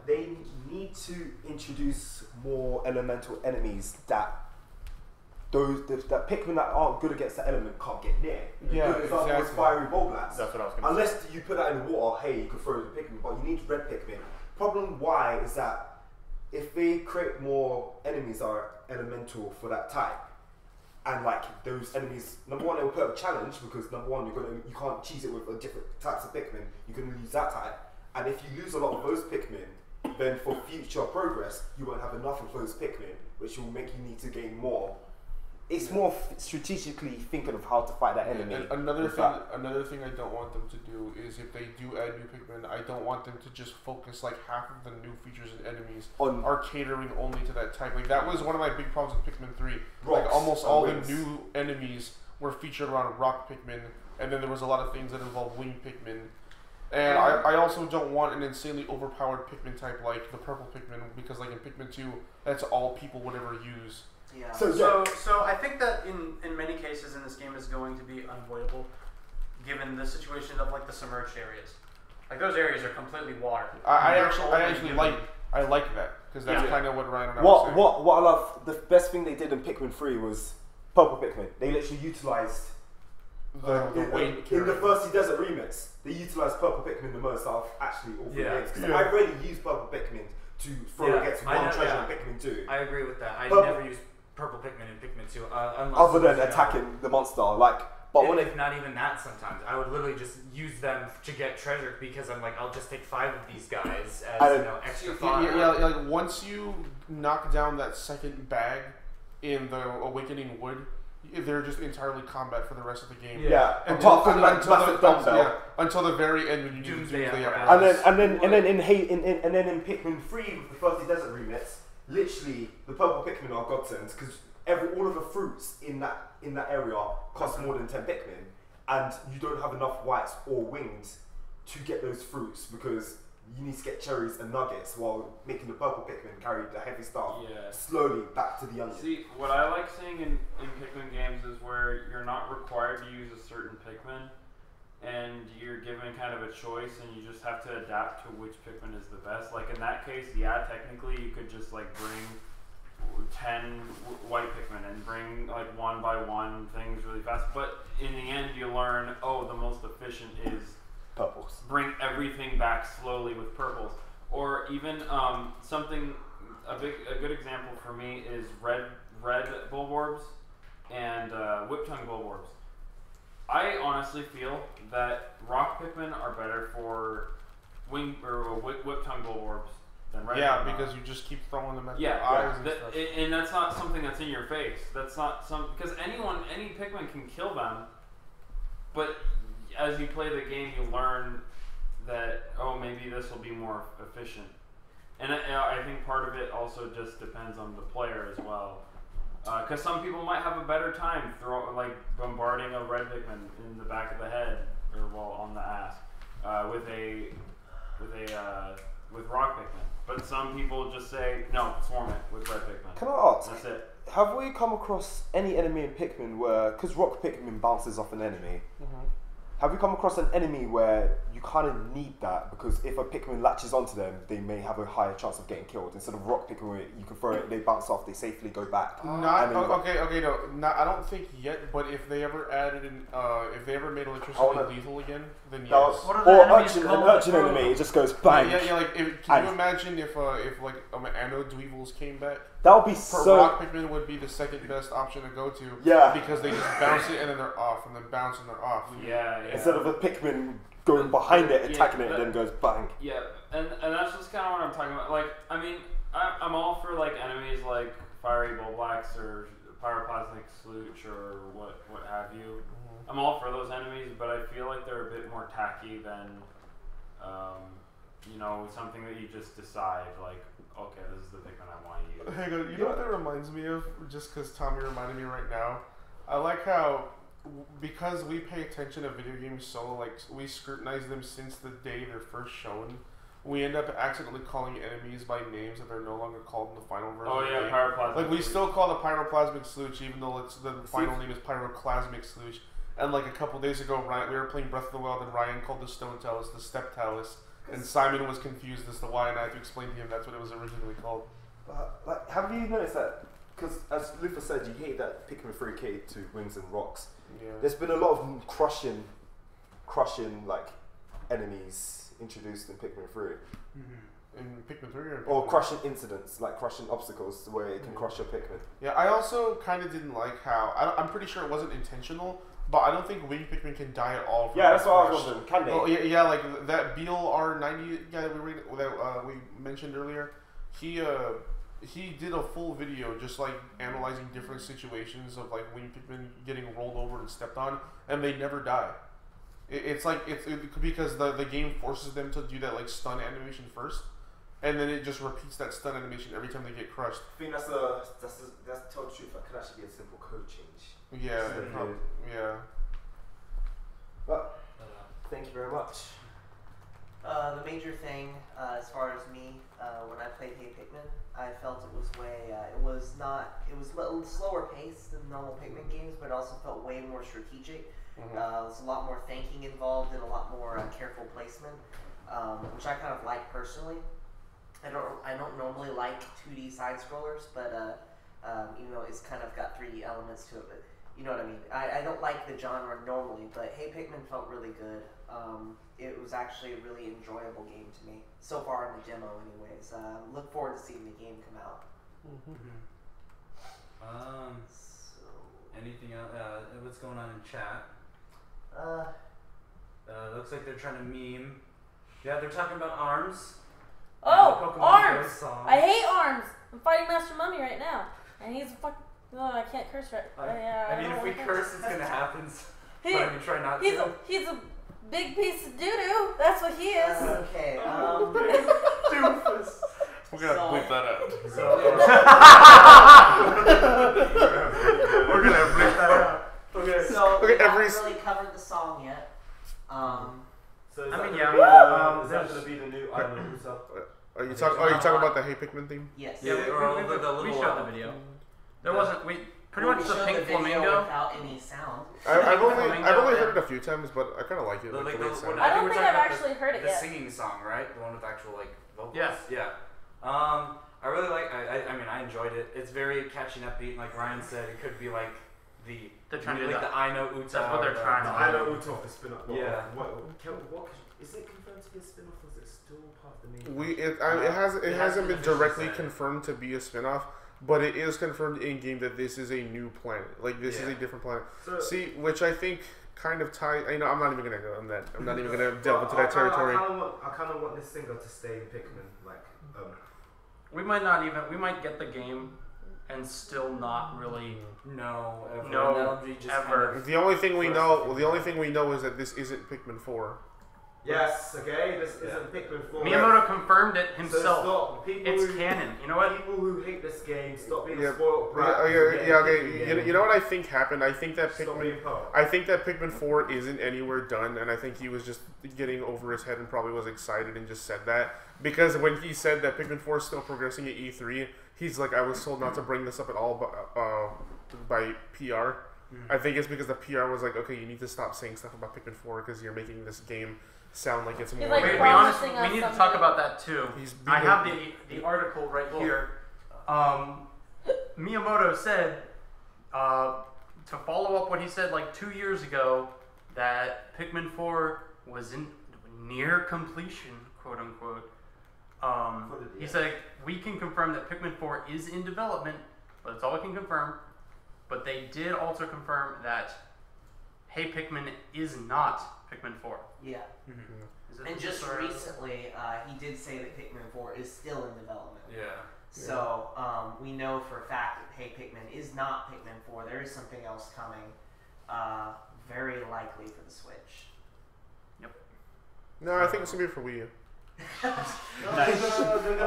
They need to introduce more elemental enemies that that Pikmin that aren't good against the element can't get near. Yeah, Good example is exactly. fiery Bolglats. That's what I was going to say. Unless you put that in the water, hey, you can throw the Pikmin, but you need red Pikmin. Problem why is that if they create more enemies that are elemental for that type, and like those enemies, number one, they will put up a challenge because number one, you can't cheese it with different types of Pikmin. You can use that type, and if you lose a lot of those Pikmin, then for future progress, you won't have enough of those Pikmin, which will make you need to gain more. It's more strategically thinking of how to fight that enemy. And another thing I don't want them to do is if they do add new Pikmin, I don't want them to just focus like half of the new features and enemies are catering only to that type. Like that was one of my big problems with Pikmin 3. Like almost all the new enemies were featured around rock Pikmin, and then there was a lot of things that involved wing Pikmin. And I also don't want an insanely overpowered Pikmin type like the purple Pikmin, because like in Pikmin 2, that's all people would ever use. Yeah. So I think that in many cases in this game is going to be unavoidable, given the situation of like the submerged areas. Like those areas are completely water. I like that because that's kind of what Ryan and I were saying. What I love, the best thing they did in Pikmin 3 was purple Pikmin. They literally utilized in the Thirsty Desert remix. They utilized purple Pikmin the most out of actually all three games. Because I really used purple Pikmin to throw against one treasure in Pikmin 2. I agree with that. I never used purple Pikmin in Pikmin 2, other than attacking the monster, if not even that, sometimes I would literally just use them to get treasure because I'm like, I'll just take 5 of these guys as extra fodder. Like once you knock down that second bag in the Awakening Wood, they're just entirely combat for the rest of the game. Until the very end when you do Doomsday apparatus. And then in Pikmin 3 with the Thirsty Desert remix, literally the purple Pikmin are godsends because all of the fruits in that area cost more than 10 Pikmin, and you don't have enough whites or wings to get those fruits because you need to get cherries and nuggets while making the purple Pikmin carry the heavy stuff slowly back to the onion. See, what I like seeing in Pikmin games is where you're not required to use a certain Pikmin, and you're given kind of a choice, and you just have to adapt to which Pikmin is the best. Like in that case, technically you could just like bring 10 white Pikmin and bring like one by one things really fast. But in the end, you learn, the most efficient is purples. Bring everything back slowly with purples, or even a good example for me is red Bulborbs and Whip-Tongue Bulborbs. I honestly feel that rock Pikmin are better for Whip-Tongue Bulborbs than red. Yeah, because you just keep throwing them at the eyes and stuff. And that's not something that's in your face. That's not because any Pikmin can kill them, but as you play the game, you learn that maybe this will be more efficient, and I think part of it also just depends on the player as well, because some people might have a better time bombarding a red Pikmin in the back of the head or on the ass with rock Pikmin, but some people just say no, swarm it with red Pikmin. Can I ask? That's it. Have we come across any enemy in Pikmin where, because rock Pikmin bounces off an enemy, Have you come across an enemy where you kind of need that because if a Pikmin latches onto them, they may have a higher chance of getting killed. Instead of rock Pikmin, where you can throw it, they bounce off, they safely go back. I don't think yet. But if they ever added if they ever made electricity lethal again, then yes. What are the An urchin enemy, it just goes bang. Yeah. Like, can you imagine if Anode Dweevils came back? That would be so. Rock Pikmin would be the second best option to go to. Yeah. Because they just bounce it and then they're off, and then bounce and they're off. Yeah. Instead of a Pikmin going behind it, attacking it, and then goes bang. Yeah, and that's just kind of what I'm talking about. Like, I mean, I'm all for like enemies like Fiery Bulblacks or Pyroclasmic Slooch or what have you. I'm all for those enemies, but I feel like they're a bit more tacky than, something that you just decide like, okay, this is the Pikmin I want to use. Hang on, you know what that reminds me of? Just because Tommy reminded me right now. I like how, because we pay attention to video games so, like, we scrutinize them since the day they're first shown, we end up accidentally calling enemies by names that they're no longer called in the final version. Oh yeah, Pyroclasmic. Like, we still call the Pyroclasmic Slooch, even though the final name is Pyroclasmic Slooch. And like a couple days ago, we were playing Breath of the Wild, and Ryan called the Stone Talus the Step Talus, and Simon was confused as to why, and I had to explain to him that's what it was originally called. Have you noticed that? Because as Luther said, you hate that Pikmin 3K to Wings and Rocks. Yeah. There's been a lot of crushing like enemies introduced in Pikmin 3. In Pikmin 3 or crushing incidents, like crushing obstacles where it can crush your Pikmin. Yeah, I also kind of didn't like how I'm pretty sure it wasn't intentional. But I don't think winged Pikmin can die at all. Yeah, that's what I was wondering. Can they? Oh, yeah, like that Beal R90 guy that we mentioned earlier. He did a full video just like analyzing different situations of like winged Pikmin getting rolled over and stepped on, and they never die. It's because the game forces them to do that like stun animation first, and then it just repeats that stun animation every time they get crushed. I think that's the total truth. That could actually be a simple code change. Yeah, yeah. Well, thank you very much. The major thing, as far as me, when I played Hey Pikmin, I felt it was it was a little slower paced than normal Pikmin games, but it also felt way more strategic. There's a lot more thinking involved and a lot more careful placement, which I kind of like personally. I don't normally like 2D side scrollers, but even though it's kind of got 3D elements to it, but you know what I mean. I don't like the genre normally, but Hey Pikmin felt really good. It was actually a really enjoyable game to me so far in the demo, anyways. Look forward to seeing the game come out. Anything else? What's going on in chat? Looks like they're trying to meme. Yeah, they're talking about ARMS. Oh, ARMS! I hate ARMS! I'm fighting Master Mummy right now. And he's a fuck. No, I can't curse right. I mean, if we curse, it's gonna happen. But I mean, try not to. He's a big piece of doo-doo. That's what he is. Okay, Doofus. We're gonna bleep that out. We're gonna bleep that out. Okay. So we haven't really covered the song yet. So is I mean, is that going to be the new Island Usa? Are you talking about the Hey Pikmin theme? Yes. Yeah, we showed the video. There wasn't pretty much the showed pink the video flamingo. without any sound. I've only heard it a few times, but I kind of like it. I I don't we're think talking I've about actually heard it the yet. singing song, right? The one with actual like vocals. Yeah. Yeah. I really like. I mean, I enjoyed it. It's very catchy and upbeat. Like Ryan said, it could be like They're trying to do like that. the I Know Uta. That's what they're trying to do. I know Uta the spin-off. Yeah. What is it confirmed to be a spin-off, or is it still part of the main? It hasn't been directly confirmed to be a spin-off, but it is confirmed in game that this is a new planet. Like this is a different planet. So, which I think kind of ties. I'm not even gonna go on that. I'm not even gonna delve into that territory. I kind of want this singer to stay in Pikmin. Like, We might get the game and still not really No, ever. No, That'll be just ever. Kind of The only thing we know is that this isn't Pikmin 4. yes, okay, this isn't Pikmin 4. Miyamoto confirmed it So himself. stop. People It's who, canon. You know what? People who hate this game, stop being Yeah. a spoiled brat. Okay. You know what I think happened? I think that Stop Pikmin. being pop. I think that Pikmin 4 isn't anywhere done, and I think he was just getting over his head and probably was excited and just said that. Because when he said that Pikmin 4 is still progressing at E3, he's like, I was told not to bring this up at all by PR. I think it's because the PR was like, okay, you need to stop saying stuff about Pikmin 4 because you're making this game sound like it's more. like Wait, promising we us need to something. talk about that too. I have the article right here. Miyamoto said to follow up what he said like 2 years ago that Pikmin 4 was in near completion, quote unquote. He said we can confirm that Pikmin 4 is in development, but that's all we can confirm. But they did also confirm that Hey Pikmin is not Pikmin 4. Yeah. Is it And just or- recently, he did say that Pikmin 4 is still in development. Yeah. So we know for a fact that Hey Pikmin is not Pikmin 4. There is something else coming, very likely for the Switch. No, I think it's gonna be for Wii U.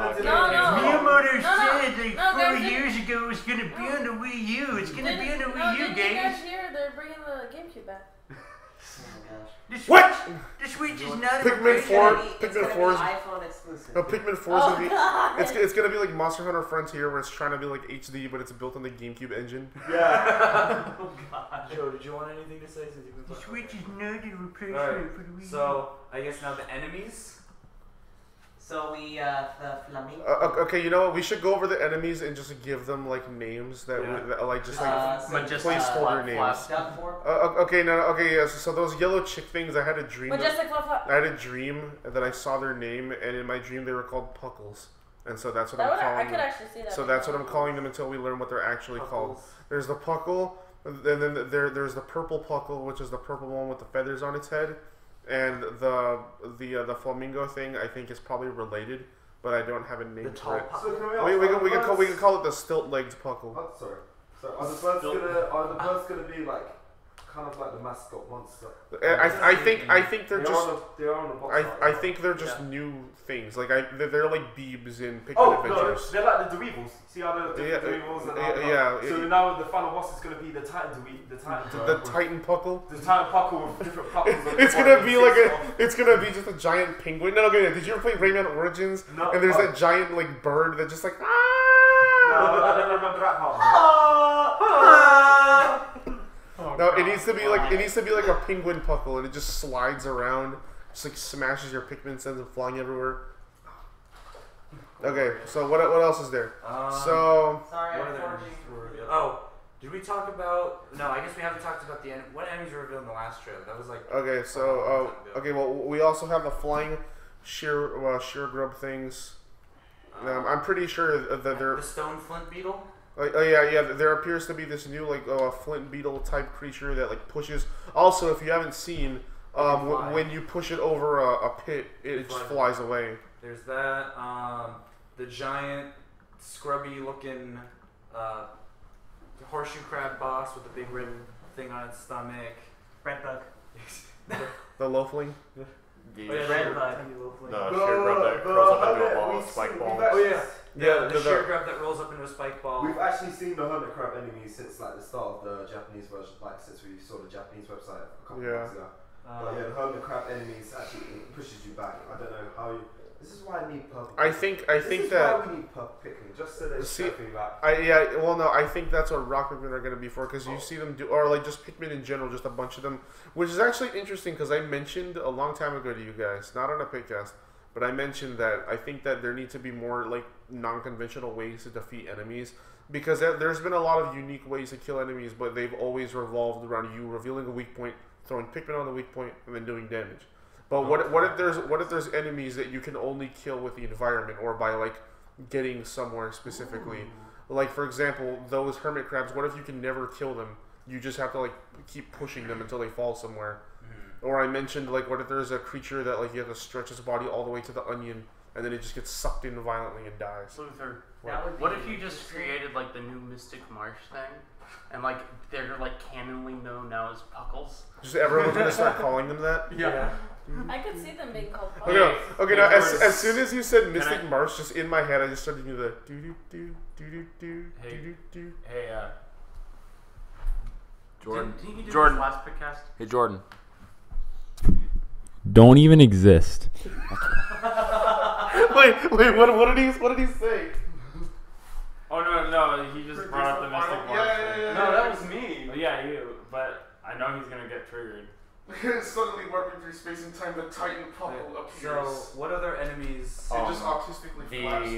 Miyamoto No, said like no, 4 guys, years ago it was gonna be on the Wii U. It's gonna be on the Wii U didn't game. you guys hear they're bringing the GameCube back? Oh my gosh. The Switch, What? the Switch is not Pikmin a 4 It's Pikmin gonna 4 be is iPhone exclusive. no, Pikmin 4 is Oh gonna be. god! It's gonna be like Monster Hunter Frontier, where it's trying to be like HD, but it's built on the GameCube engine. Yeah. Oh god. Joe, did you want anything to say since you've been The talking Switch about is not a replacement Alright, for the Wii U. So, I guess now the enemies. So we, the Flamingo. Okay, you know what? We should go over the enemies and just give them like names that, Yeah. that like just like Majestic placeholder Flap names. Flap. Duckboard. Okay, no, okay, yeah. So those yellow chick things, I had a dream. Majestic Flap Flap. I had a dream that I saw their name, and in my dream they were called Puckles, and so that's what That I'm would, I calling could them. actually see that. So that's what I'm calling them until we learn what they're actually called. Puckles. There's the Puckle, and then there's the purple Puckle, which is the purple one with the feathers on its head, and the flamingo thing I think is probably related, but I don't have a name The for tall it. So can we We ask, can call it the stilt-legged Puckle. Oh, sorry. So are the birds gonna be like kind of like the mascot monster? I think they're just. They're on the box. I think they're just new things. Like they're like Beebs in Pikmin Oh no, Adventures. they're like the Dweevils. See how the Yeah, Dweevils and yeah. So now the final boss is gonna be the Titan Dweeb, the Titan. The Titan Puckle. The Titan Puckle with different puckles. on It's the gonna body. be like it's gonna be just a giant penguin. No, okay. Did you ever play Rayman Origins? No, And there's that giant like bird that just like No, I don't remember that part. No, it needs to be like a penguin Puckle, and it just slides around, just like smashes your Pikmin, sends them flying everywhere. Okay, so what else is there? So Sorry, What other enemies were revealed? Oh, did we talk about? No, I guess we haven't talked about what enemies were revealed in the last trailer. That was like. okay, so okay, well we also have the flying sheer grub things. I'm pretty sure that they're. The stone flint beetle. Oh yeah. There appears to be this new like flint beetle type creature that like pushes. Also, if you haven't seen, when you push it over a pit, it just flies away. There's that. The giant, scrubby looking horseshoe crab boss with the big red thing on its stomach. Red bug. The loafling. The Red sheer, bug. the sheer grub that curls up into a ball of spike balls. Oh yeah. Yeah, the the- sheer grub that rolls up into a spike ball. We've actually seen the hermit crab enemies since like the start of the Japanese version, like since we saw the Japanese website a couple of months ago. But yeah, the hermit crab enemies actually pushes you back. I don't know how you. This is why I need purple. I think this is that. why we need purple Pikmin, just so they See, circle you back. I think that's what rock Pikmin are going to be for, because you see them do, or like just Pikmin in general, just a bunch of them, which is actually interesting because I mentioned a long time ago to you guys, not on a Pikcast, but I mentioned that I think that there need to be more like non-conventional ways to defeat enemies, because there's been a lot of unique ways to kill enemies, but they've always revolved around you revealing a weak point, throwing Pikmin on the weak point, and then doing damage. But what if there's enemies that you can only kill with the environment or by like getting somewhere specifically? Like for example, those hermit crabs. What if you can never kill them? You just have to like keep pushing them until they fall somewhere. Or I mentioned like what if there's a creature that like you have to stretch its body all the way to the onion and then it just gets sucked in violently and dies. Luther, That would what be if you just created like the new Mystic Marsh thing, and like they're like canonly known now as Puckles? Just everyone's gonna start calling them that. Yeah. I could see them being called. Okay, no, okay. Now, Hey, as soon as you said Mystic I- Marsh, just in my head, I just started doing the do do do do Hey. do do. Hey, Jordan. Didn't you do Jordan. this last podcast? Hey, Jordan. Don't even exist. Wait, what did he say? Oh no, he just brought up the Mystic Marsh. Yeah. No, that was me. Oh, yeah, you. but I know he's gonna get triggered. Suddenly warping through space and time, the Titan puckle appears. So, what other enemies? It just autistically flaps.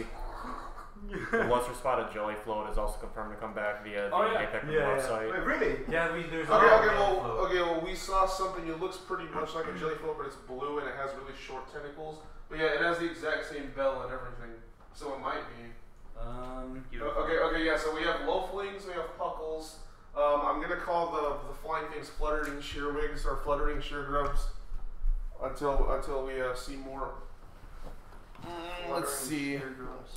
The Once Spotted Jelly Float is also confirmed to come back via the Pikmin website. Wait, really? Yeah, there's well, we saw something. It looks pretty much like a jelly float, but it's blue and it has really short tentacles. But yeah, it has the exact same bell and everything, so it might be. Okay, yeah. So we have loaflings, we have puckles. I'm gonna call the flying things fluttering shearwigs or fluttering sheargrubs until we see more. Let's see.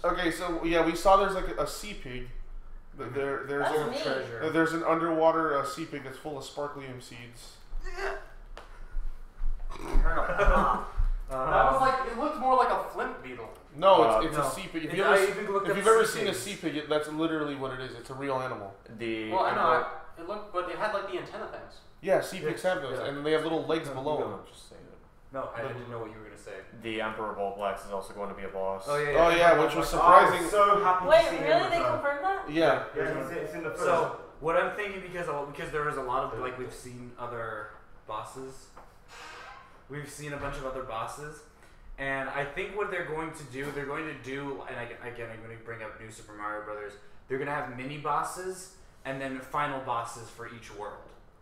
Okay, so yeah, we saw there's like a sea pig. There's an underwater sea pig that's full of sparklium seeds. That was like, it looked more like a flint beetle. No, it's a sea pig. If you've ever seen a sea pig, that's literally what it is. It's a real animal. Well, I know. It looked, but it had like the antenna things. Yeah, sea pigs have those, and they have little legs below them. Just say it. No, I didn't know what you were gonna say. The Emperor Volplax is also going to be a boss. Which was surprising. I'm so happy Wait, to see really? him They return. confirmed that? Yeah. Yeah, it's in the first. So, what I'm thinking, because there is a lot of, like, we've seen other bosses. We've seen a bunch of other bosses. And I think what they're going to do, and I'm going to bring up New Super Mario Brothers, they're going to have mini bosses and then final bosses for each world.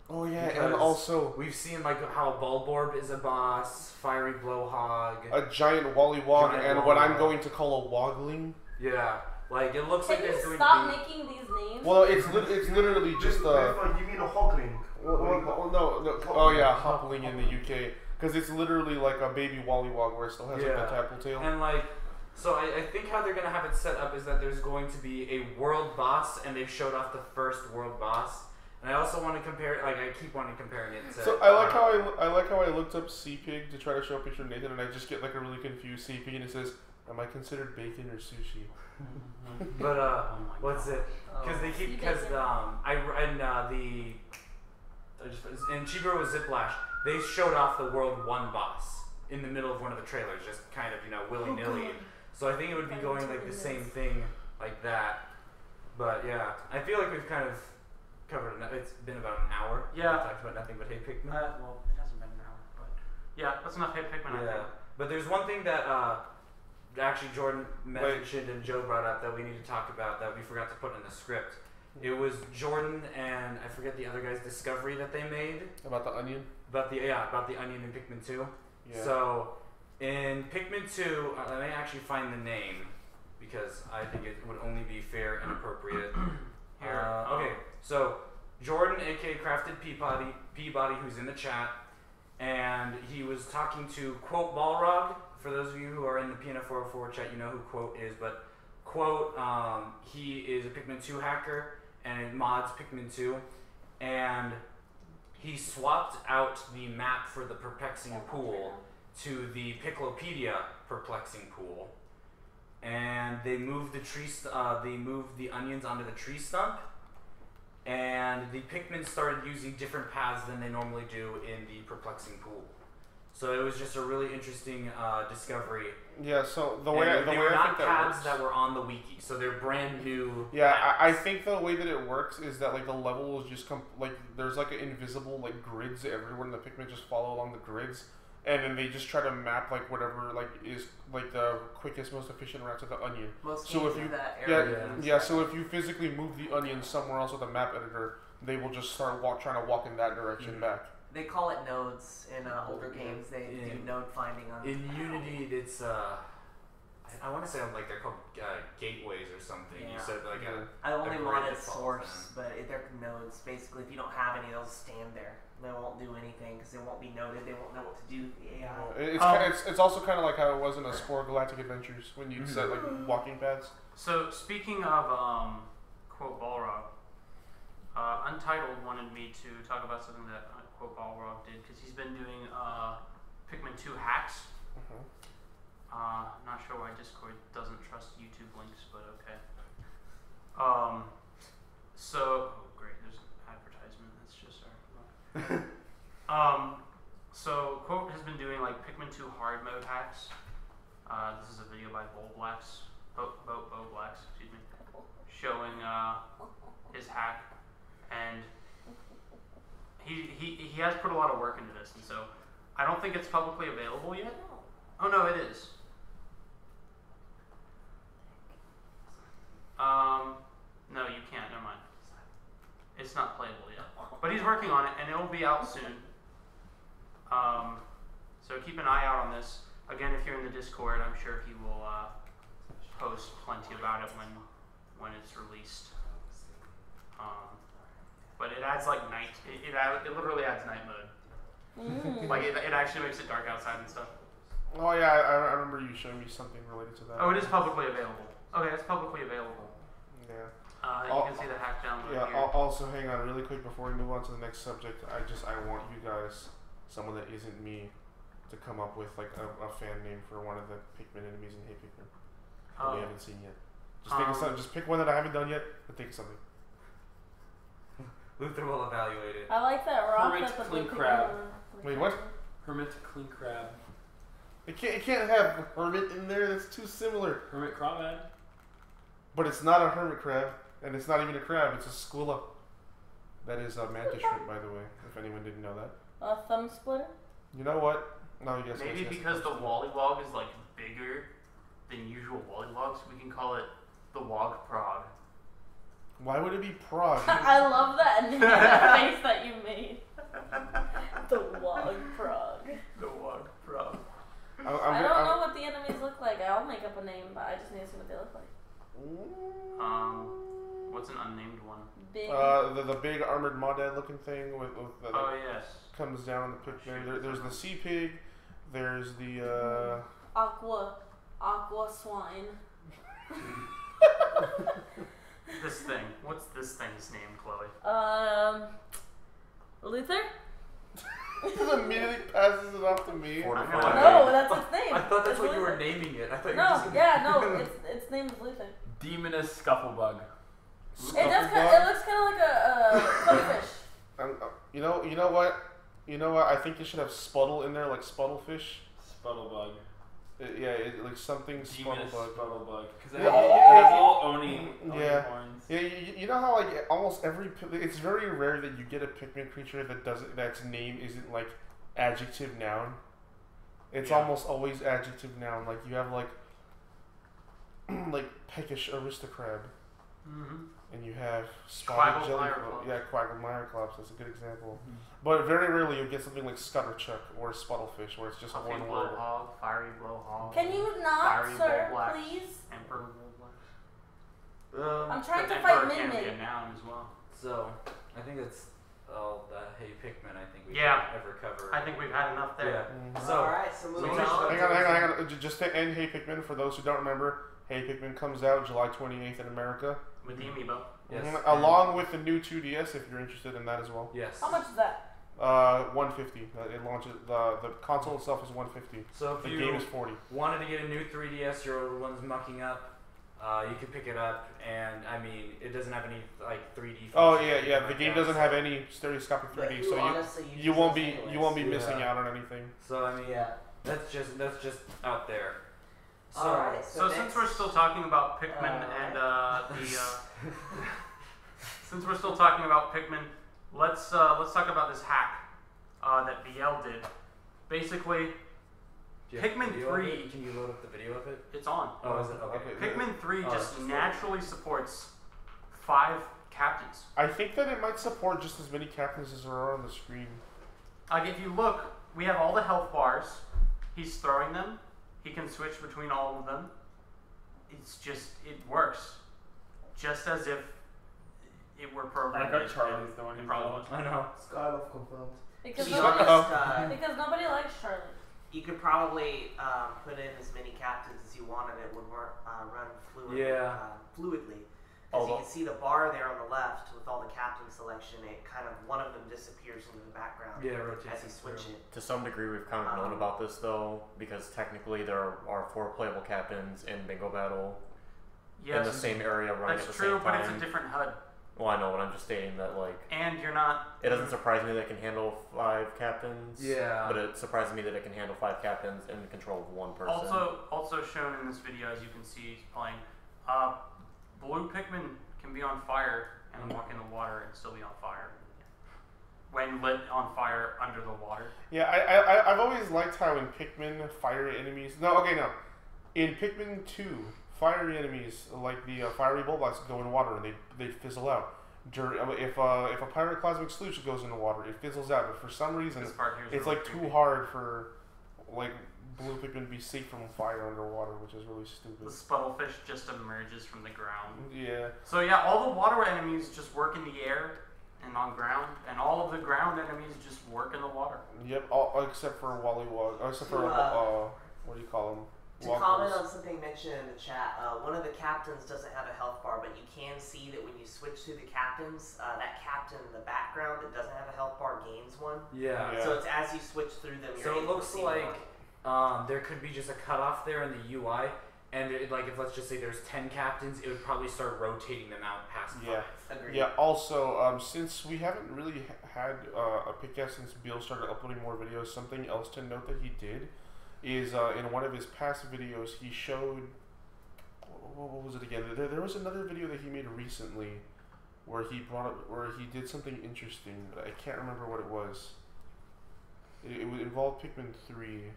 Oh yeah, Because and also we've seen like how Bulborb is a boss, Fiery Blowhog, a giant Wollywog, and what I'm going to call a Wogling. Yeah, like it looks like Can there's you going stop to be. making these names? Well, it's literally just You mean a hogling? no. Oh yeah, Hoppling in the UK, because it's literally like a baby Wollywog where it still has like the tadpole tail. And like, so I think how they're gonna have it set up is that there's going to be a world boss, and they showed off the first world boss. And I also want to compare, like I keep wanting comparing it to. So I like how I looked up sea pig to try to show a picture of Nathan, and I just get like a really confused sea pig, and it says, "Am I considered bacon or sushi?" But what's it? Because they keep in Chiburo with Ziplash, they showed off the World 1 boss in the middle of one of the trailers, just kind of willy nilly. So I think it would be going like the same thing like that. But yeah, I feel like we've kind of covered enough. It's been about an hour. Yeah. We've talked about nothing but Hey Pikmin. Well, it hasn't been an hour, but yeah, that's enough Hey Pikmin. I think. But there's one thing that actually Jordan mentioned and Joe brought up that we need to talk about that we forgot to put in the script. It was Jordan and I forget the other guy's discovery that they made About the onion. about the onion in Pikmin 2. Yeah. So in Pikmin 2, let me actually find the name because I think it would only be fair and appropriate. Okay, so Jordan, aka Crafted Peabody, who's in the chat, and he was talking to Quote Balrog. For those of you who are in the PNF404 chat, you know who Quote is, but Quote, he is a Pikmin 2 hacker and mods Pikmin 2, and he swapped out the map for the Perplexing Pool to the Pikipedia Perplexing Pool, and they moved the onions onto the tree stump, and the Pikmin started using different paths than they normally do in the Perplexing Pool. So it was just a really interesting discovery. Yeah. So They were not paths that were on the wiki, so they're brand new. Yeah, I think the way that it works is that like the level is just there's like an invisible like grids everywhere, and the Pikmin just follow along the grids, and then they just try to map like whatever like is like the quickest, most efficient route to the onion. So if you so if you physically move the onion somewhere else with a map editor, they will just start trying to walk in that direction back. They call it nodes in older games. They do node finding on. In Unity, it's I want to say like they're called gateways or something. Yeah. You said like I only grid modded that follows source, but they're nodes. Basically, if you don't have any, they'll stand there. They won't do anything because they won't be noted. They won't know what to do. The AI. It's also kind of like how it was in a Spore Galactic Adventures when you set like walking paths. So speaking of Quote Balrog, Untitled wanted me to talk about something that Quote Balrog did because he's been doing Pikmin 2 hacks. Not sure why Discord doesn't trust YouTube links, but okay. So great, there's an advertisement. That's just our. So Quote has been doing like Pikmin 2 hard mode hacks. This is a video by Boblax, excuse me, showing his hack, and he has put a lot of work into this, and so I don't think it's publicly available yet. Oh no, it is. No, you can't. Never mind. It's not playable yet, but he's working on it, and it will be out soon. So keep an eye out on this. Again, if you're in the Discord, I'm sure he will post plenty about it when it's released. But it adds like night. It literally adds night mode. Like it actually makes it dark outside and stuff. Oh yeah, I remember you showing me something related to that. Oh, it is publicly available. Okay, it's publicly available. Yeah. You can see the hack download Yeah. here. Also, hang on, really quick before we move on to the next subject. I want you guys, someone that isn't me, to come up with like a fan name for one of the Pikmin enemies in Hey Pikmin that we haven't seen yet. Just think of something. Just pick one that I haven't done yet, but think of something. Luther will evaluate it. I like that rock. Hermit that Clean the Crab. Wait, what? Hermit Clean Crab. It can't have hermit in there. That's too similar. Hermit Crawdad. But it's not a hermit crab, and it's not even a crab. It's a squilla. That is a mantis shrimp, by the way. If anyone didn't know that. A thumb splitter. You know what? No, yes. Maybe yes, because the Wollywog is like bigger than usual Wollywogs, we can call it the Wog Prague. Why would it be Prague? I love that face that you made. The Wog Prague. The Wog Prague. I don't know what the enemies look like. I'll make up a name, but I just need to see what they look like. What's an unnamed one? Big. The big armored Maudad looking thing with the Oh yes. comes down the Pikmin. There's the sea pig. There's the Aqua swine. This thing. What's this thing's name, Chloe? Luther? immediately passes it off to me. No, that's its name. I thought that's It's what you were Luther. naming it. I thought you were No, just yeah, its name is Luther. Demonous Scufflebug. It looks kind of like a codfish. You know what? I think you should have Sputtle in there, like Sputtlefish. Sputtlebug. Like something Demonous Sputtlebug. Sputtlebug. Because Yeah. it has all Oni horns. Yeah, you know how like almost every it's very rare that you get a Pikmin creature that's name isn't like adjective noun. It's almost always adjective noun. Like you have like peckish aristocrab. And you have spotted jellyfish. Yeah, Quagmire-Clops. That's a good example. But very rarely you get something like Scutterchuck or Sputtlefish, where it's just Puffy one word. Blowhog, Fiery Blowhog. Can you not, Fiery sir, Blowblack, please? Emperor Blowblack. I'm trying to Emperor fight can be a Min-Min. noun as well. So, I think that's all the Hey Pikmin I think we Yeah. can ever cover. I think we've had enough there. Yeah. So, So, alright, so moving so on. Hang on. Just to end Hey Pikmin, for those who don't remember, Hey Pikmin comes out July 28th in America. With the amiibo. yes. Along with the new 2DS, if you're interested in that as well. Yes. How much is that? 150. It launches. The console itself is 150. So if The you game is 40. wanted to get a new 3DS, your old one's mucking up, you can pick it up, and I mean, it doesn't have any like 3D. Oh features or yeah. anything The like game that, doesn't so- have any stereoscopic 3D, But so honestly, you won't be anyways. you won't be Yeah. missing out on anything. So I mean, Yeah. that's just out there. So, Alright, So since we're still talking about Pikmin since we're still talking about Pikmin, let's talk about this hack that BL did. Basically, do you have Pikmin video of 3 it? Can you load up the video of it? it's on. Oh, is it? Okay. Pikmin 3 Oh, just it's naturally supports 5 captains. I think that it might support just as many captains as are on the screen. Like if you look, we have all the health bars. He's throwing them. He can switch between all of them. It works. Just as if it were programmed. I got Charlie's the one It probably was. I know. Skylove confirmed. Because You nobody, could nobody likes Charlie. you could probably put in as many captains as you wanted. It would run fluidly. Because you can see the bar there on the left with all the captain selection. It kind of one of them disappears into the background rotates as you switch it. To some degree, we've kind of known about this though, because technically there are 4 playable captains in Bingo Battle in the same area running That's at the true, same but time. it's a different HUD. Well, I know, but I'm just stating that like And you're not. it doesn't surprise me that it can handle 5 captains. Yeah. But it surprises me that it can handle 5 captains in control of 1 person. Also shown in this video, as you can see, he's playing. Blue Pikmin can be on fire and walk in the water and still be on fire. when lit on fire under the water. Yeah, I've always liked how in Pikmin, fiery enemies... No. In Pikmin 2, fiery enemies, like the fiery bullets, go in water and they fizzle out. If a pyroclasmic sluice goes in the water, it fizzles out. But for some reason, it's like too hard for like blue Pikmin to be safe from fire underwater, which is really stupid. The sputtlefish just emerges from the ground. Yeah. So yeah, all the water enemies just work in the air and on ground, and all of the ground enemies just work in the water. Yep. All except for except for what do you call them? To comment on something mentioned in the chat, one of the captains doesn't have a health bar, but you can see that when you switch through the captains, that captain in the background that doesn't have a health bar gains one. Yeah. So it's as you switch through them, you're So it able looks to see like one. there could be just a cutoff there in the UI, and like if let's just say there's 10 captains, it would probably start rotating them out past 5. Agreed. Yeah. Also, since we haven't really had a Pikcast since Bill started uploading more videos, something else to note that he did is in one of his past videos he showed what was it again? There was another video that he made recently where he did something interesting, but I can't remember what it was. It involved Pikmin 3.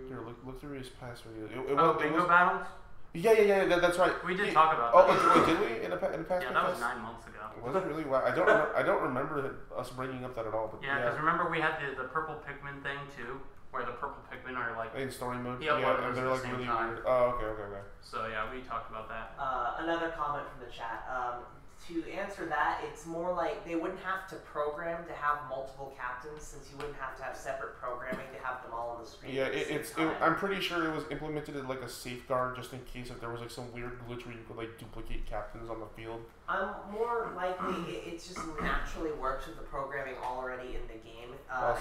Here, look through his past videos. Bingo battles? Yeah, that's right. We did talk about that. Did we in a past? Yeah, that was 9 months ago. Was it really? Wow. I don't remember us bringing up that at all. But yeah, because remember we had the purple Pikmin thing too, where the purple Pikmin are like in story mode. Yeah, and they're like really weird. Oh, okay. So yeah, we talked about that. Another comment from the chat. To answer that, it's more like they wouldn't have to program to have multiple captains, since you wouldn't have to have separate programming to have them all on the screen. Yeah, I'm pretty sure it was implemented as like a safeguard just in case if there was like some weird glitch where you could like duplicate captains on the field. I'm more likely it just naturally works with the programming already in the game.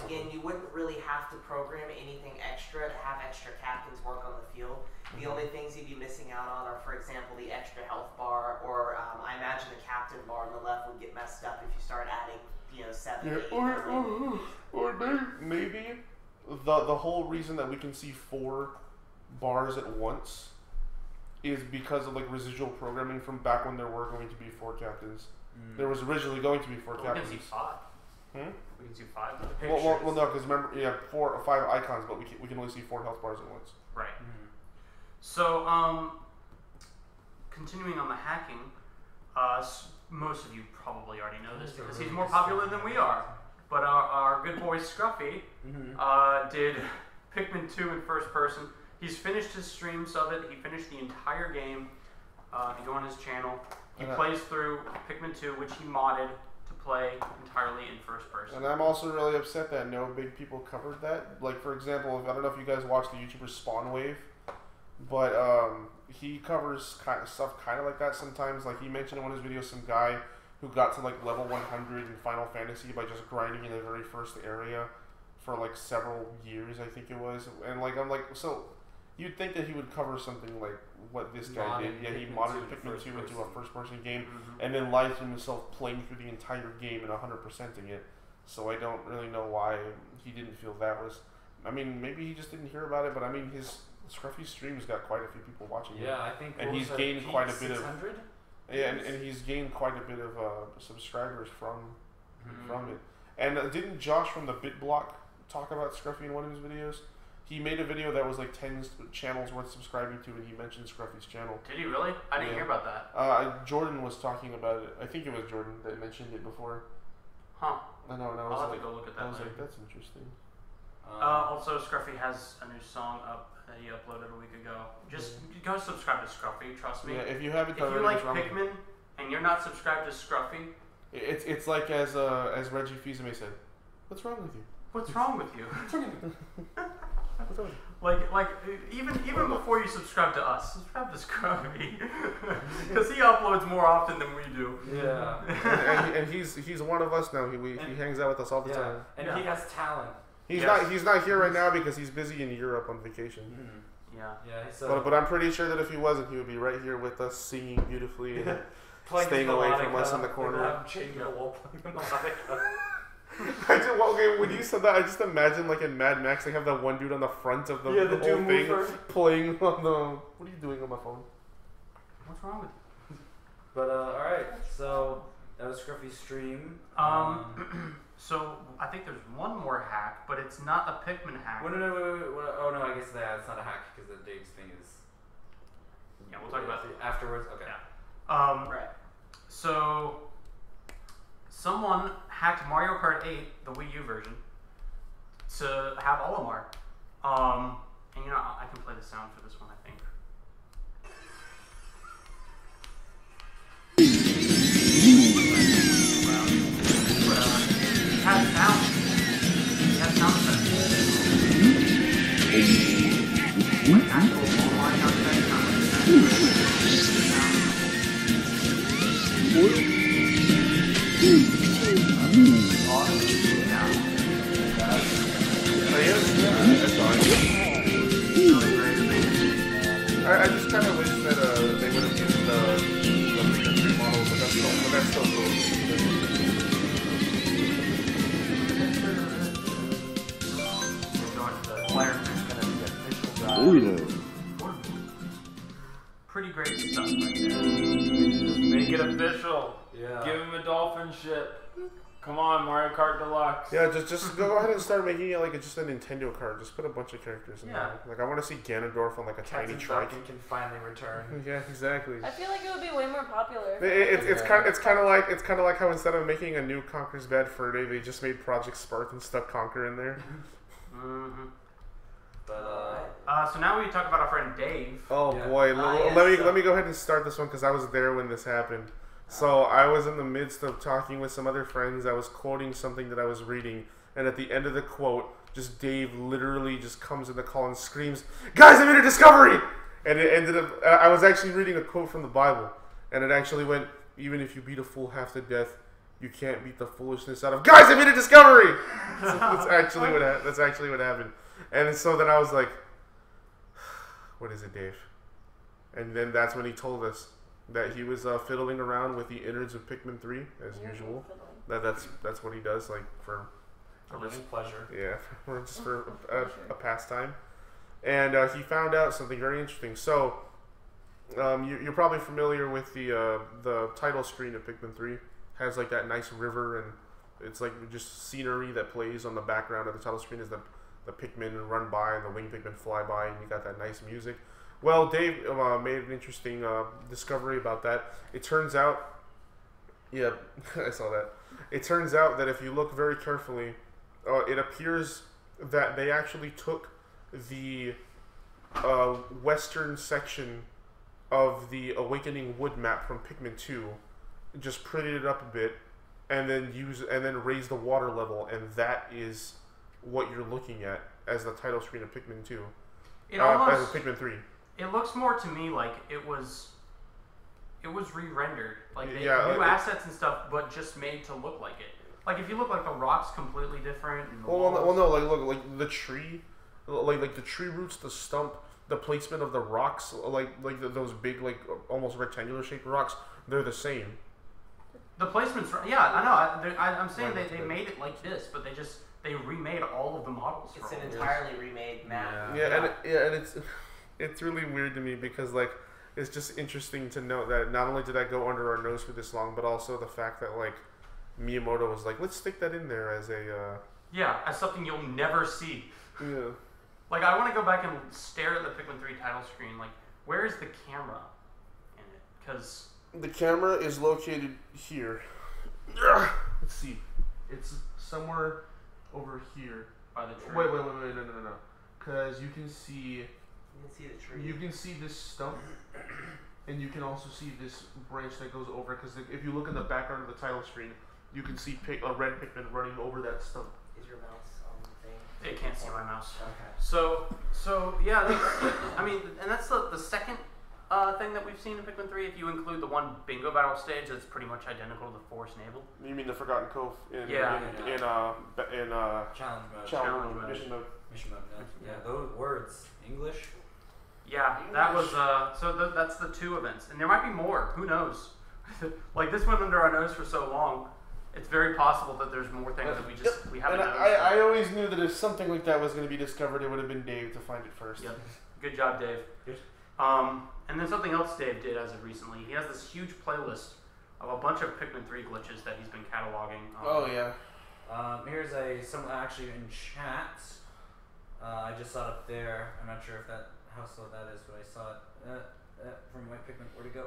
Again, you wouldn't really have to program anything extra to have extra captains work on the field. The only things you'd be missing out on are, for example, the extra health bar, or I imagine the captain bar on the left would get messed up if you start adding, 7, 8, or maybe the whole reason that we can see 4 bars at once is because of like residual programming from back when there were going to be 4 captains. There was originally going to be 4 captains. We can see 5. We can see 5. Well, no, because remember, 4 or 5 icons, but we can only see 4 health bars at once. Right. So, continuing on the hacking, most of you probably already know this because he's more popular than we are. But our good boy Scruffy did Pikmin 2 in first person. He's finished his streams of it. He finished the entire game. If you go on his channel, he plays through Pikmin 2, which he modded to play entirely in first person. And I'm also really upset that no big people covered that. Like, for example, I don't know if you guys watch the YouTuber Spawnwave, but he covers stuff kind of like that sometimes. Like, he mentioned in one of his videos some guy who got to like level 100 in Final Fantasy by just grinding in the very first area for like several years, I think it was. And like, I'm like, so you'd think that he would cover something like what this guy did. Yeah, he modded Pikmin 2 into a first-person game and then live streamed himself playing through the entire game and 100%ing it. So I don't really know why he didn't feel that was... I mean, maybe he just didn't hear about it, but I mean, his Scruffy streams got quite a few people watching it. Yeah, I think... And he's gained quite a bit of... 600? Yeah, and he's gained quite a bit of subscribers from it. And didn't Josh from the BitBlock talk about Scruffy in one of his videos? He made a video that was like 10 channels worth subscribing to, and he mentioned Scruffy's channel. Did he really? I didn't hear about that. Jordan was talking about it. I think it was Jordan that mentioned it before. Huh. I know, and I was I'll have like, to go look at that I was later. like, that's interesting. Also, Scruffy has a new song up that he uploaded a week ago. Just go subscribe to Scruffy, trust me. Yeah, if you haven't If already, you like Pikmin and you're not subscribed to Scruffy, it's like as Reggie Fils-Aimé said, what's wrong with you? what's wrong with you? What's wrong with you? Like even before you subscribe to us, subscribe to Scruffy because he uploads more often than we do. Yeah. and he's one of us now. He hangs out with us all the time. And he has talent. He's not here right now because he's busy in Europe on vacation. Yeah. Yeah. So But I'm pretty sure that if he wasn't, he would be right here with us, singing beautifully and staying away from us in the corner. Okay, when you said that, I just imagine like in Mad Max, they have that one dude on the front of the whole thing playing on the. What are you doing on my phone? What's wrong with you? But all right, so That was Scruffy's stream. So I think there's one more hack, but it's not a Pikmin hack. Wait. Oh no, I guess it's not a hack because the Dave's thing is. Yeah, we'll talk about it afterwards. Okay. Yeah. Right. So someone hacked Mario Kart 8, the Wii U version, to have Olimar. And I can play the sound for this one, I think. It has sound. It has sound effects. Like actual Olimar sound effects, not I just kind of wish that they would have used the Pikmin 3 model, but that's still cool. Pretty great stuff right there. Make it official. Yeah. Give him a dolphin ship. Come on, Mario Kart Deluxe. Yeah, just go ahead and start making it like just a Nintendo card. Just put a bunch of characters in there. Like I want to see Ganondorf on like a tiny trike. Can finally return. Yeah, exactly. I feel like it would be way more popular. It's kind of like how instead of making a new Conker's Bad Fur Day, they just made Project Spark and stuck Conker in there. Mm-hmm. But so now we talk about our friend Dave. Oh boy, let me go ahead and start this one because I was there when this happened. So I was in the midst of talking with some other friends. I was quoting something that I was reading, and at the end of the quote, just Dave literally just comes in the call and screams, "Guys, I made a discovery!" And it ended up. I was actually reading a quote from the Bible, and it actually went, "Even if you beat a fool half to death, you can't beat the foolishness out of guys. I made a discovery." So that's actually what happened. And so then I was like, "What is it, Dave?" And then that's when he told us that he was fiddling around with the innards of Pikmin 3 as usual. That's what he does, like for pleasure. Yeah, for a pastime. And he found out something very interesting. So you're probably familiar with the title screen of Pikmin 3. It has like that nice river, and it's like just scenery that plays on the background of the title screen as the Pikmin run by and the winged Pikmin fly by, and you got that nice music. Well, Dave made an interesting discovery about that. It turns out, yeah, I saw that. It turns out that if you look very carefully, it appears that they actually took the western section of the Awakening Wood map from Pikmin 2, just prettied it up a bit, and then raised the water level, and that is what you're looking at as the title screen of Pikmin 2. As Pikmin 3. It looks more to me like it was re-rendered, like they new assets and stuff, but just made to look like it. Like if you look like the rock's completely different. And like the tree, like the tree roots, the stump, the placement of the rocks, those big almost rectangular shaped rocks, they're the same. The placement's I know. I'm saying they made it like this, but they remade all of the models. It's an entirely remade map. And it's really weird to me because it's just interesting to note that not only did that go under our nose for this long, but also the fact that Miyamoto was like, let's stick that in there as as something you'll never see. Yeah. I want to go back and stare at the Pikmin 3 title screen. Where is the camera in it? Because the camera is located here. Let's see. It's somewhere over here. By the tree. Wait, no. Because you can see the tree. You can see this stump, and you can also see this branch that goes over. Because if you look in the background of the title screen, you can see a red Pikmin running over that stump. Is your mouse on the thing? It can't see my mouse. Okay. So yeah, I mean, and that's the second thing that we've seen in Pikmin 3. If you include the one bingo battle stage, that's pretty much identical to the Forest Navel. You mean the Forgotten Cove in challenge mode, mission mode. Yeah, those words, English. Yeah, that was that's the two events, and there might be more. Who knows? This went under our nose for so long. It's very possible that there's more things that we haven't noticed. I always knew that if something like that was going to be discovered, it would have been Dave to find it first. Yep. Good job, Dave. And then something else Dave did as of recently. He has this huge playlist of a bunch of Pikmin 3 glitches that he's been cataloging. Oh yeah. Here's someone actually in chat. I just saw it up there. I'm not sure if how slow that is, but I saw it from White Pikmin. Where'd it go?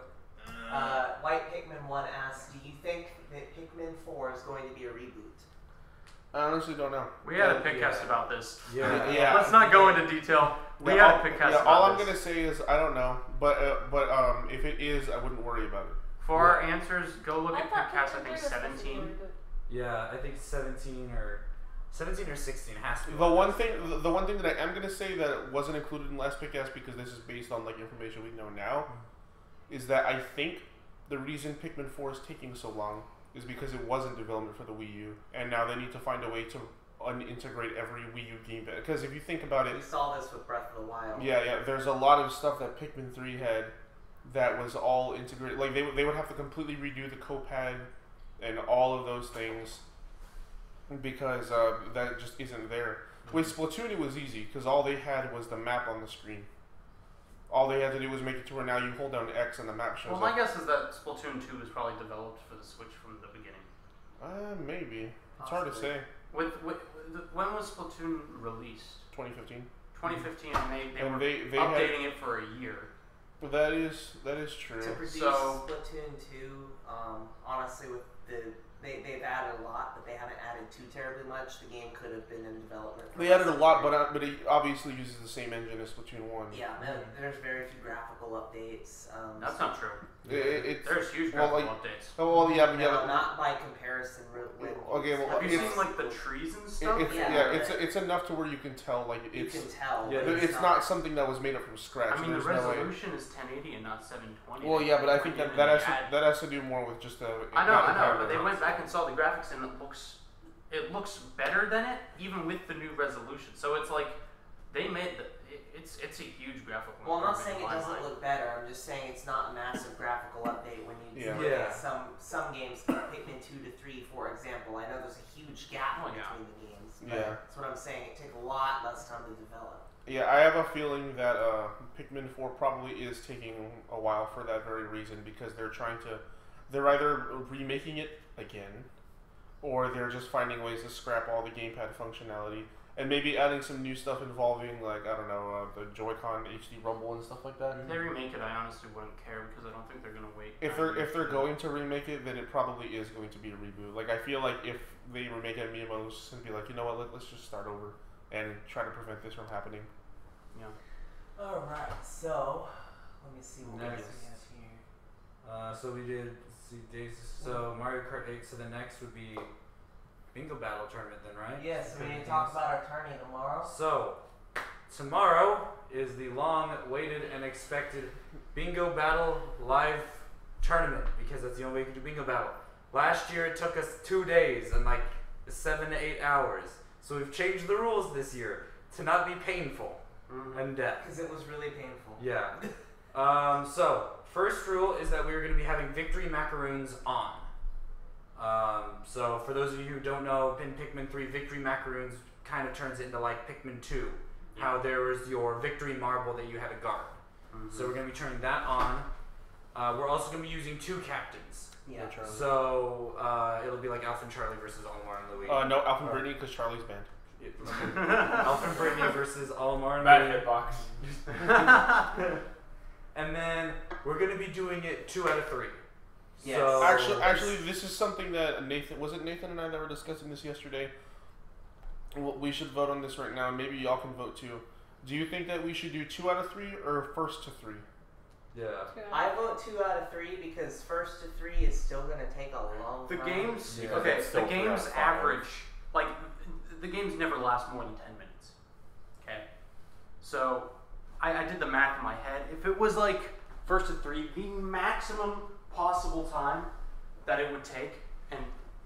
White Pikmin 1 asks, do you think that Pikmin 4 is going to be a reboot? I honestly don't know. We had a Pikcast about this. Yeah. Let's not go into detail. We had a Pikcast about all I'm this. gonna say is I don't know, but if it is, I wouldn't worry about it. For our answers, go look at thought Pikcast, I Pikmin think 3 was supposed to be 17. reboot. Yeah, I think 17 or 16 has to be. The one thing that I am gonna say that wasn't included in last Pikcast because this is based on like information we know now, is that I think the reason Pikmin 4 is taking so long is because it was in development for the Wii U, and now they need to find a way to unintegrate every Wii U game. Because if you think about it, We saw this with Breath of the Wild. yeah, there's a lot of stuff that Pikmin 3 had that was all integrated. Like they would have to completely redo the Copad and all of those things because that just isn't there. With Splatoon, it was easy because all they had was the map on the screen. All they had to do was make it to where now you hold down X and the map shows Well, up. my guess is that Splatoon 2 was probably developed for the Switch from the beginning. Maybe. It's hard to say. When was Splatoon released? 2015. 2015, and they And were they updating it for a year. That is true. To produce So- Splatoon 2, honestly, with they've added a lot, but they haven't added too terribly much. The game could have been in development. For They added a less lot, than but it obviously uses the same engine as Splatoon 1. yeah, there's very few graphical updates. That's not true. It's There's huge well, graphical like- updates. oh well, yeah, but No, yeah. not by comparison. Okay, well, Have you it's- seen like the trees and stuff? It's enough to where you can tell like You it's can tell. yeah, but it's not something that was made up from scratch. I mean, the There's no way. resolution is 1080 and not 720. Well, yeah, but I think When that you that has to do more with just the. I know, but they went back and saw the graphics and it looks better than it, even with the new resolution. So it's like they made it's a huge graphical. Well, I'm not improvement saying in it my doesn't mind. look better. I'm just saying it's not a massive graphical update when you Yeah. look Yeah. at some games, like Pikmin 2 to 3, for example. I know there's a huge gap Oh, yeah. between the games. But Yeah. that's what I'm saying. It takes a lot less time to develop. Yeah, I have a feeling that Pikmin 4 probably is taking a while for that very reason because they're either remaking it again, or they're just finding ways to scrap all the gamepad functionality and maybe adding some new stuff involving like I don't know the Joy-Con HD rumble and stuff like that. If they remake it, I honestly wouldn't care because I don't think they're gonna wait. If they're going to remake it, then it probably is going to be a reboot. Like I feel like if they remake it, Miyamoto's just gonna be like, you know what, let's just start over and try to prevent this from happening. Yeah. Alright, so let me see what Nice. else we have here. So we did so Mario Kart 8. So the next would be Bingo Battle Tournament, then, right? Yes, we need to talk about our tourney tomorrow. So tomorrow is the long-awaited and expected Bingo Battle live tournament because that's the only way you can do Bingo Battle. Last year it took us 2 days and like 7 to 8 hours. So we've changed the rules this year to not be painful and death. Because it was really painful. Yeah. So first rule is that we're going to be having victory macaroons on. So for those of you who don't know, in Pikmin 3, victory macaroons kind of turns into like Pikmin 2, how there was your victory marble that you had to guard. So we're going to be turning that on. We're also going to be using 2 captains. Yeah. So it'll be like Alpha and Charlie versus Olimar and Louis. No, Alpha and Brittany because Charlie's banned. Alpha and Brittany versus Olimar and Bad Louis. hitbox. And then we're going to be doing it 2 out of 3. Yes. So Actually, this is something that Nathan and I that were discussing this yesterday. Well, we should vote on this right now. Maybe y'all can vote too. Do you think that we should do 2 out of 3 or first to 3? Yeah. I vote 2 out of 3 because first to 3 is still going to take a long The time. games, Yeah. okay, It's still the games 3 out of 5. average, like, the games never last more than 10 minutes. Okay? So, I did the math in my head. If it was like first to 3, the maximum possible time that it would take, and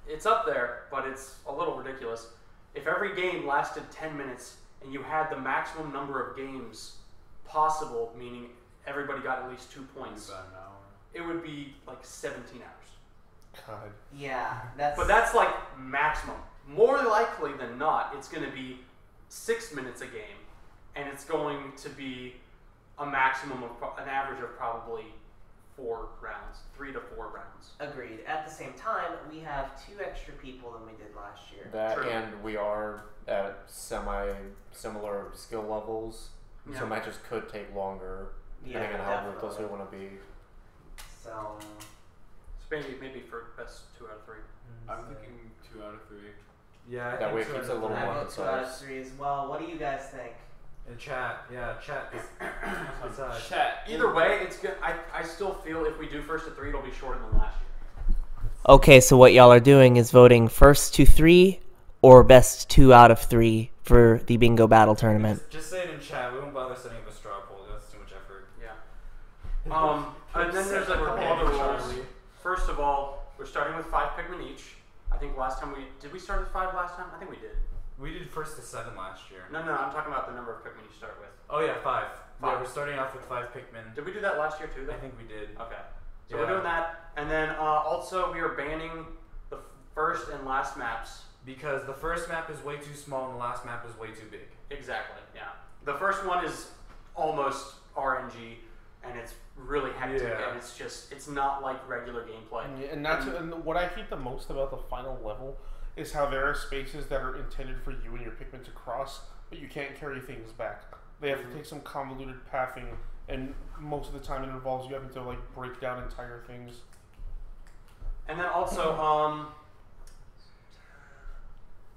it's up there, but it's a little ridiculous. If every game lasted 10 minutes and you had the maximum number of games possible, meaning everybody got at least 2 points, About an hour. it would be like 17 hours. God. Yeah, that's. But that's like maximum. More likely than not, it's going to be 6 minutes a game, and it's going to be a maximum of an average of probably 4 rounds, 3 to 4 rounds. Agreed. At the same time, we have 2 extra people than we did last year. That True. and we are at similar skill levels, so matches could take longer depending on how ruthless we want to be. So maybe for best 2 out of 3. I'm thinking 2 out of 3. Yeah, I That think way it 2 keeps out it a of little 3. more I vote 2 out of concise. 3 as well. What do you guys think? In chat, chat is Chat. Either way, it's good. I still feel if we do first to 3, it'll be shorter than last year. Okay, so what y'all are doing is voting first to 3 or best 2 out of 3 for the bingo battle tournament. Just say it in chat. We won't bother setting up a straw poll. That's too much effort. Yeah. And then there's a couple other rules. First of all, we're starting with 5 Pikmin each. I think last time did we start with 5 last time? I think we did. We did first to 7 last year. No, I'm talking about the number of Pikmin you start with. Oh yeah, 5. Yeah, 5. we're starting off with 5 Pikmin. Did we do that last year too? I think we did. Okay. So Yeah. we're doing that, and then also we are banning the first and last maps. Because the first map is way too small and the last map is way too big. Exactly. Yeah. The first one is almost RNG, and it's really hectic, and it's not like regular gameplay. And what I hate the most about the final level is how there are spaces that are intended for you and your Pikmin to cross, but you can't carry things back. They have to take some convoluted pathing, and most of the time it involves you having to like break down entire things. And then also,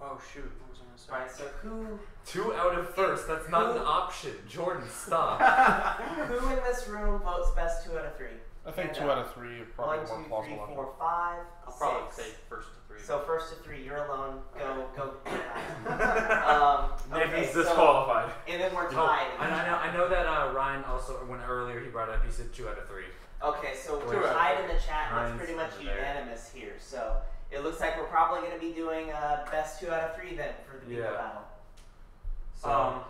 oh shoot, what was I gonna say? Right, so who 2 out of first. That's not an option. Jordan, stop. who in this room votes best 2 out of 3? I think And, 2 out of 3 are probably 1, 2, more plausible. 3, 4, 5, I'll probably 6. say first to 3. So first to 3, you're alone. Go. Okay, Nathan's so, disqualified. and then we're Oh, tied. I know that Ryan also, when earlier he brought it up, he said 2 out of 3. Okay, so Two we're out of tied in the chat, and it's Ryan's pretty much over there. unanimous here. So it looks like we're probably going to be doing best 2 out of 3 then for the bingo battle. So,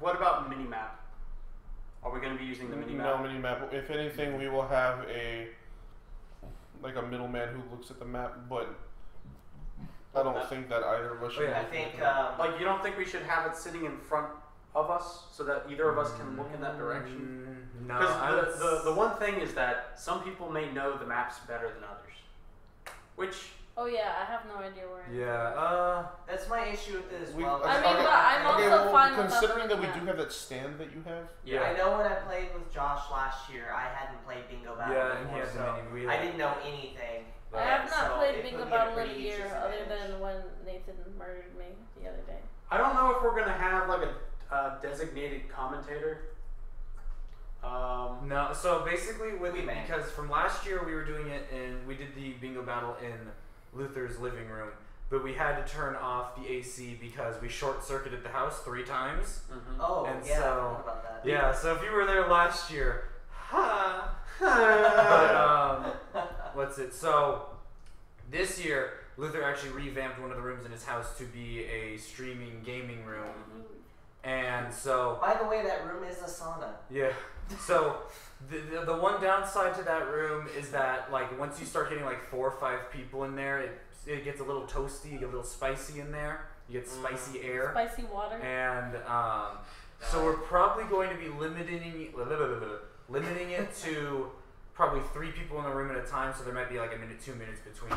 what about minimap? Are we going to be using the minimap? No minimap. If anything, we will have a middleman who looks at the map, but I don't think that either of us should. I think Like, you don't think we should have it sitting in front of us so that either of us can look in that direction? no. Because the one thing is that some people may know the maps better than others. Which, Oh yeah, I have no idea where. that's my issue with it as We- well. I mean, but I'm Okay, also well, fine with considering that we that. do have that stand that you have. I know when I played with Josh last year, I hadn't played bingo battle Yeah, and he before, has so the mini. I didn't know anything. I have not So played it bingo put me at a battle in a pretty year, huge other disadvantage. than when Nathan murdered me the other day. I don't know if we're going to have like a designated commentator. No, so basically We may. because from last year we were doing it we did the bingo battle in Luther's living room, but we had to turn off the AC because we short-circuited the house 3 times. Mm-hmm. Oh, And yeah, I so- forgot about that. Yeah, so if you were there last year, what's it? So this year, Luther actually revamped one of the rooms in his house to be a streaming gaming room, and so By the way, that room is a sauna. yeah. So the one downside to that room is that like once you start getting like 4 or 5 people in there, it gets a little toasty, you get a little spicy in there. You get spicy air. Spicy water. And so we're probably going to be limiting it to probably 3 people in the room at a time. So there might be like a minute, 2 minutes between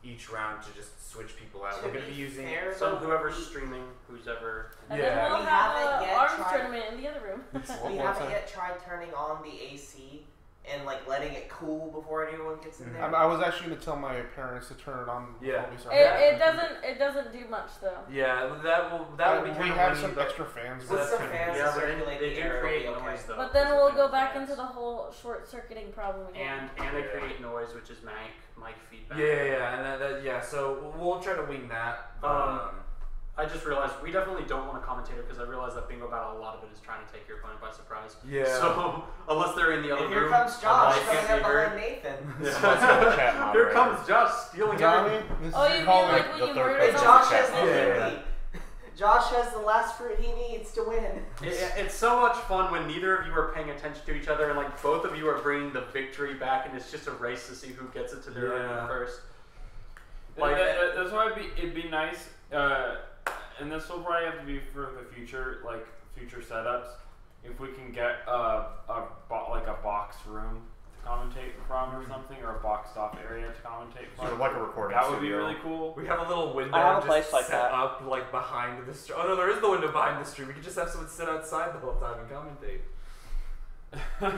each round to just switch people out. We're going to be using Whoever's streaming, who's ever. And Yeah. then we'll We have haven't an yet arms tried- tournament in the other room. We haven't yet tried turning on the AC and like letting it cool before anyone gets in there. I was actually going to tell my parents to turn it on before Yeah. we started. It doesn't do much though. Yeah, that will be we kind of have windy, some but- extra fans. With that's some kinda- fans Yeah, to but circulate they the do air, create it'll be okay. noise though. But then There's we'll a go thing back with into fans. the whole short-circuiting problem again. And they create noise, which is mic feedback. Yeah, and so we'll try to wing that. I just realized we definitely don't want a commentator because I realized that bingo battle, a lot of it is trying to take your opponent by surprise. Yeah. So unless they're in the other And here room, comes Josh I coming can't up be heard. behind Nathan. Chat Here moderator. comes Josh stealing Johnny, everything. this Oh, is you mean calling like it when the you third murder Hey, person. someone? Josh has the Yeah. fruit. Josh has the last fruit he needs to win. It's so much fun when neither of you are paying attention to each other and like both of you are bringing the victory back, and it's just a race to see who gets it to their own first. Like That's why it'd be nice, and this will probably have to be for the future, like future setups. If we can get a box room to commentate from or something, or a boxed off area to commentate from. Sort of like a recording That would be studio. really cool. We have a little window I have a just place like set that. up like behind the stream. Oh no, there is the window behind the stream. We could just have someone sit outside the whole time and commentate.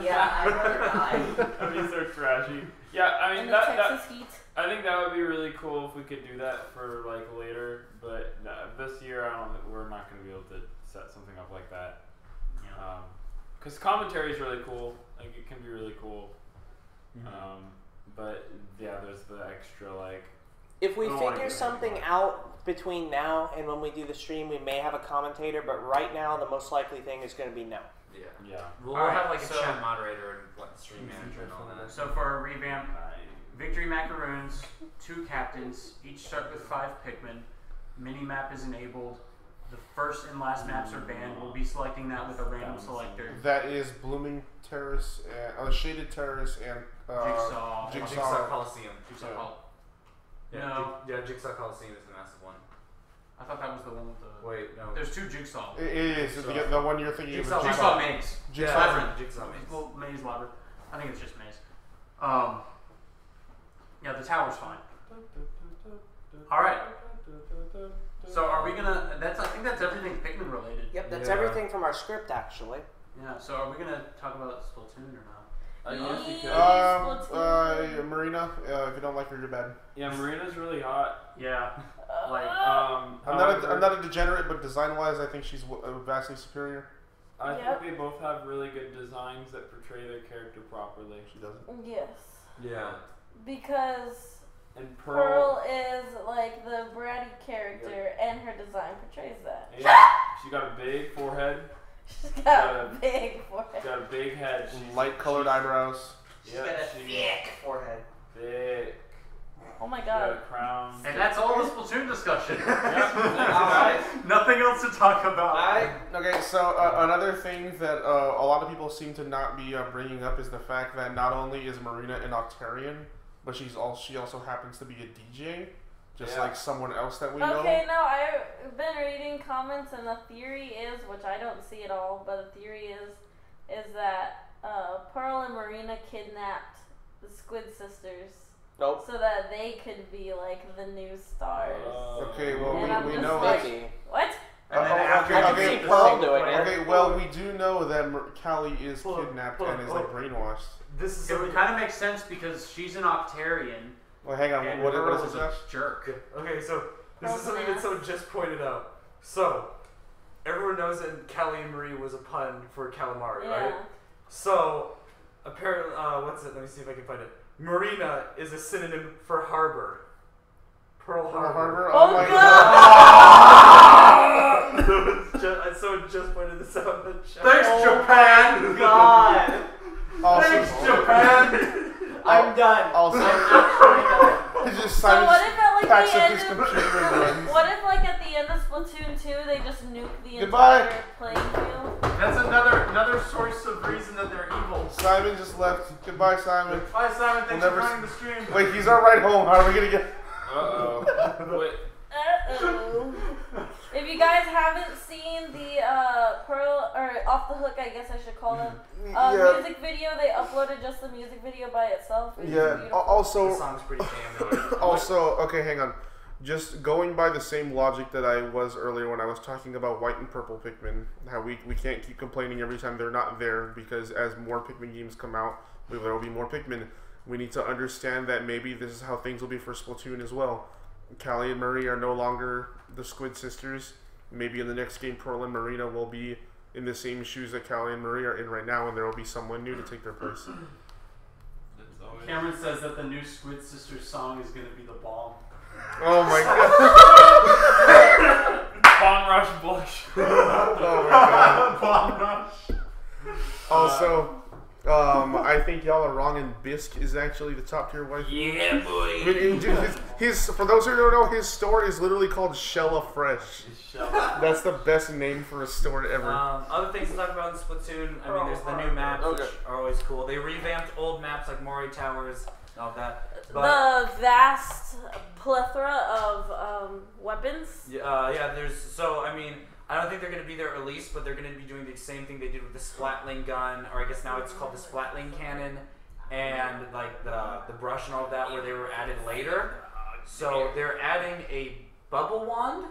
Yeah, I'd rather die. That'd be so trashy. Yeah, I mean In the that Texas heat. I think that would be really cool if we could do that for like later. But this year, I don't. We're not going to be able to set something up like that. Because commentary is really cool. Like it can be really cool. But yeah, there's the extra like. If we I don't wanna figure get something into it. out between now and when we do the stream, we may have a commentator, but right now the most likely thing is going to be no. Yeah. Yeah. We'll Alright, have like a so- chat moderator and like the stream manager and all that. So for our revamp, Victory Macaroons, 2 captains, each start with 5 Pikmin. Minimap is enabled. The first and last maps are banned. We'll be selecting that with a random selector. That is Blooming Terrace, Shaded Terrace, and Jigsaw. Jigsaw Coliseum. Jigsaw Yeah. Col- Yeah, No. Jigsaw Coliseum is the massive one. I thought that was the one with the. Wait, no. There's 2 Jigsaw. it is the one you're thinking Jigsaw of. Jigsaw Maze. Jigsaw. Labyrinth. Jigsaw Maze. Well, Maze Labyrinth. I think it's just Maze. Yeah, the tower's fine. All right. So are we gonna? I think that's everything Pikmin related. Yep, that's Yeah. everything from our script, actually. Yeah. So are we gonna talk about Splatoon or not? I guess we could. Splatoon. Marina, if you don't like her, you're bad. Yeah, Marina's really hot. Yeah. Like. I'm however, not a degenerate, but design-wise, I think she's vastly superior. I Yep. think they both have really good designs that portray their character properly. She doesn't. Yes. Yeah. Because And Pearl is like the bratty character, and her design portrays that. Yeah, she got a big forehead. She's got Got a a- big forehead. Got a big head. Light-colored eyebrows. She's got a thick forehead. Thick. Oh my Got a god. crown. And that's all the Splatoon discussion. Yep. Nothing else to talk about. Okay, so another thing that a lot of people seem to not be bringing up is the fact that not only is Marina an Octarian, but she also happens to be a DJ, just Yeah. like someone else that we know. Okay, no, I've been reading comments, and the theory is, which I don't see at all, but the theory is that Pearl and Marina kidnapped the Squid Sisters. Nope. So that they could be like the new stars. Okay, well And I'm we just know like- that. Maybe. What? And then after I can you see beat the Pearl single doing player- it. Okay, well we do know that Callie is Hold on, kidnapped hold on, and is hold like on. brainwashed. This is It would something. kind of make sense because she's an Octarian. Well, hang on. And What Pearl is is it, a Josh? jerk. Okay, so this Pearl's is something an that someone just pointed out. So, everyone knows that Callie and Marie was a pun for calamari, Yeah. right? So, apparently, what's it? Let me see if I can find it. Marina is a synonym for harbor. Pearl Harbor. Oh my God! Someone just pointed this out in the chat. Thanks, Japan. God. Thanks, Also, Japan. I'm done. also, I'm actually done. it's just So Simon what if at like packs the up end his of computer and runs. what if like at the end of Splatoon 2 they just nuke the Goodbye. entire playing field? That's another source of reason that they're evil. Simon just left. Goodbye, Simon. Bye, Simon. Thanks We'll for never joining the stream. Wait, he's our ride home. How are we gonna get? Wait. Uh-oh. If you guys haven't seen the Pearl or Off the Hook, I guess I should call them, Yeah. music video, they uploaded just the music video by itself. It's Yeah. beautiful. The Also, song's pretty damn good. okay, hang on. Just going by the same logic that I was earlier when I was talking about white and purple Pikmin, how we can't keep complaining every time they're not there because as more Pikmin games come out, there will be more Pikmin. We need to understand that maybe this is how things will be for Splatoon as well. Callie and Marie are no longer the Squid Sisters. Maybe in the next game, Pearl and Marina will be in the same shoes that Callie and Marie are in right now, and there will be someone new to take their place. Cameron says that the new Squid Sisters song is gonna be the bomb. Oh my god! Bomb Rush Blush. Oh my god! Bomb rush. Also, I think y'all are wrong, and Bisque is actually the top tier wife. Yeah, I boy. mean, his for those who don't know, his store is literally called Shella Fresh. That's the best name for a store ever. Other things to talk about in Splatoon, I mean, there's the new maps, which are always cool. They revamped old maps like Mori Towers, all that. But, The vast plethora of weapons. yeah, there's, so, I mean, I don't think they're going to be there at release, but they're going to be doing the same thing they did with the Splatling gun, or I guess now it's called the Splatling cannon, and like the brush and all of that, where they were added later. So they're adding a bubble wand,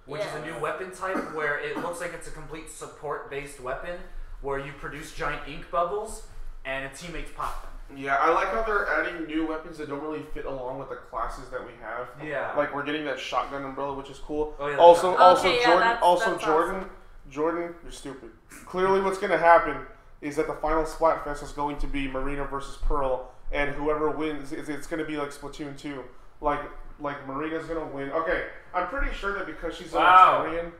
which is a new weapon type where it looks like it's a complete support-based weapon, where you produce giant ink bubbles and teammates pop them. Yeah, I like how they're adding new weapons that don't really fit along with the classes that we have. Yeah. Like we're getting that shotgun umbrella, which is cool. Oh, yeah, also, Okay, Jordan, that's Jordan, awesome. Jordan, you're stupid. Clearly, what's gonna happen is that the final Splatfest is going to be Marina versus Pearl, and whoever wins, it's gonna be like Splatoon 2. Like Marina's gonna win. Okay, I'm pretty sure that because she's an Italian.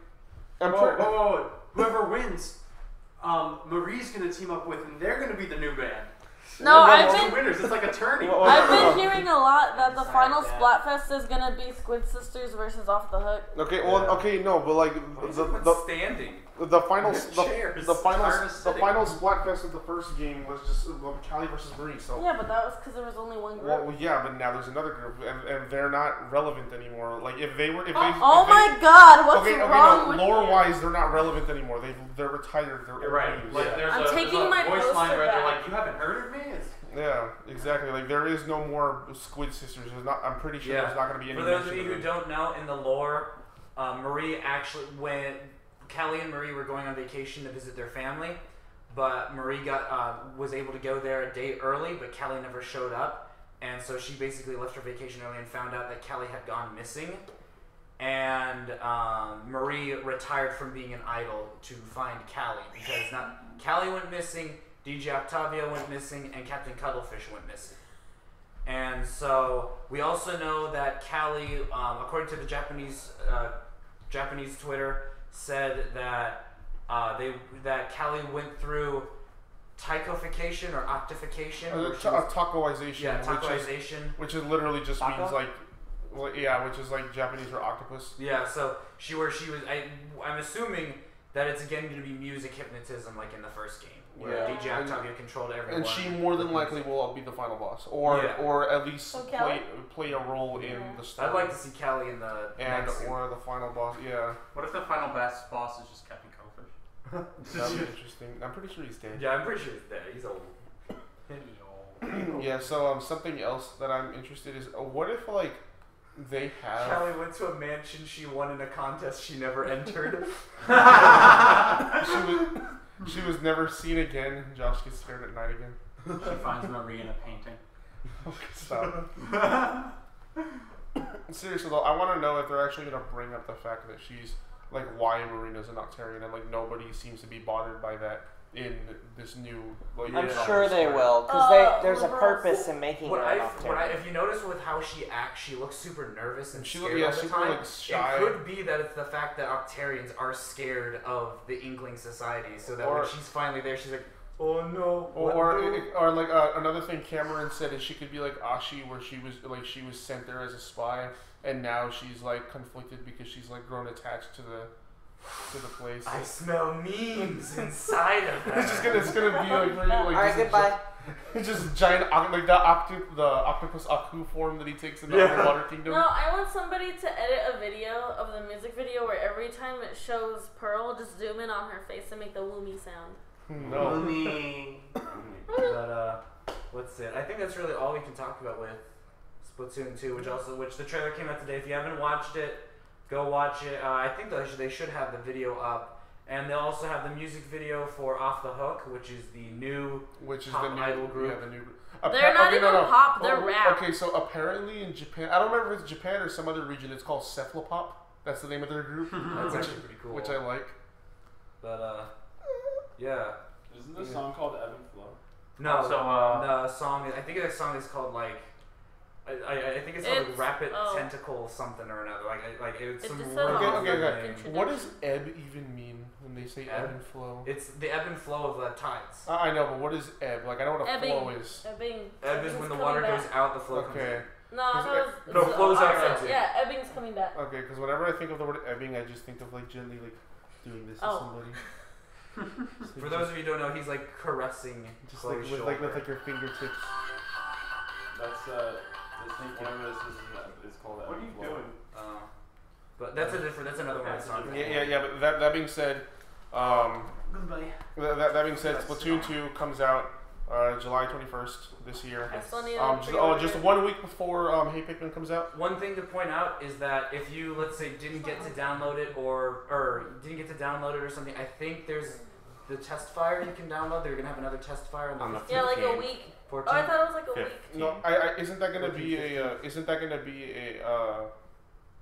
Whoa. Whoever wins, Marie's gonna team up with, and they're gonna be the new band. No, And I've those been two winners. It's like a tourney. I've been hearing a lot that the final Splatfest is gonna be Squid Sisters versus Off the Hook. Okay, well, okay, no, but like standing. the final Chairs. the final Sitting. Splatfest of the first game was just Callie versus Marie. So Yeah, but that was because there was only one group. well, yeah, but now there's another group, and they're not relevant anymore. Like if they were, Oh my God, what's wrong with lore you? wise, they're not relevant anymore. They're retired. They're You're right. old Like news. there's I'm a, taking there's a my voice line poster where they're back. like, "You haven't heard of me?" Yeah, exactly. Like there is no more Squid Sisters. There's not. I'm pretty sure there's not going to be any. For those of mention you who them. don't know, in the lore, Marie actually, when Callie and Marie were going on vacation to visit their family, but Marie was able to go there a day early, but Callie never showed up, and so she basically left her vacation early and found out that Callie had gone missing, and Marie retired from being an idol to find Callie because Callie went missing, DJ Octavio went missing, and Captain Cuttlefish went missing. And so we also know that Callie, according to the Japanese Twitter, said that that Callie went through taikofication or octification. Tacoization. Yeah, tacoization. Which is literally just Taco? means like, well, yeah, which is like Japanese for octopus. Yeah, so she was. I'm assuming that it's again going to be music hypnotism like in the first game, where Yeah. DJ Octavio controlled everyone. And she more than likely will be the final boss, or at least Callie? play a role in the story. I'd like to see Callie in the next or the final boss. Yeah, What if the final boss is just Captain Cuttlefish? that'd be interesting. I'm pretty sure he's dead. Yeah, I'm pretty sure he's dead. He's old. Yeah. So something else that I'm interested is what if like they have. Callie went to a mansion she won in a contest she never entered. She was never seen again. Josh gets scared at night again. She finds Marie in a painting. Stop. Seriously though, I want to know if they're actually going to bring up the fact that she's like why Marina's an Octarian, and like nobody seems to be bothered by that in this new. Like, I'm sure they will, because there's a purpose in making her an Octarian. If you notice with how she acts, she looks super nervous and She scared look- all the super, time. like, shy. It could be that it's the fact that Octarians are scared of the Inkling Society, so that when she's finally there, she's like, oh no. Or like another thing Cameron said is she could be like Ashi, where she was sent there as a spy, and now she's like conflicted because she's like grown attached to the place. I smell memes inside of her. It's gonna be like really, like Alright, goodbye. It's just giant like the octopus Aku form that he takes in the Underwater Kingdom. No, I want somebody to edit a video of the music video where every time it shows Pearl, just zoom in on her face and make the woomy sound. No. But what's it? I think that's really all we can talk about with Splatoon 2, which the trailer came out today. If you haven't watched it, go watch it. I think they should have the video up, and they'll also have the music video for Off the Hook, which is the new idol group. Yeah, the new group. They're not even pop, they're rap. Okay, so apparently in Japan, I don't remember if it's Japan or some other region, it's called Cephalopop. That's the name of their group. That's actually pretty cool. Which I like. But yeah. Isn't the song called Ebb and Flow? No, So, the song. I think the song is called like. I think it's called like Rapid Tentacle something or another. Like it's some Okay. What does ebb even mean when they say ebb and flow? It's the ebb and flow of the tides. I know, but what is ebb? Like I know what a flow is. Ebb is when the water goes out, the flow comes in. No, it flows out. Yeah, ebbing's coming back. Okay, because whenever I think of the word ebbing, I just think of like gently like doing this to somebody. For those of you who don't know, he's like caressing just like with your fingertips. That's this thing camera is called. What are you doing? But that's another one. That's not. Yeah. But that being said, Goodbye. that being said, Splatoon 2 comes out July 21st this year. I still need Just 1 week before Hey Pikmin comes out. One thing to point out is that if you, let's say, didn't get to download it or something, I think there's the test fire you can download. They're gonna have another test fire on the 15th. Yeah, like a week. 14th. Oh, I thought it was like a week. No, isn't that gonna be A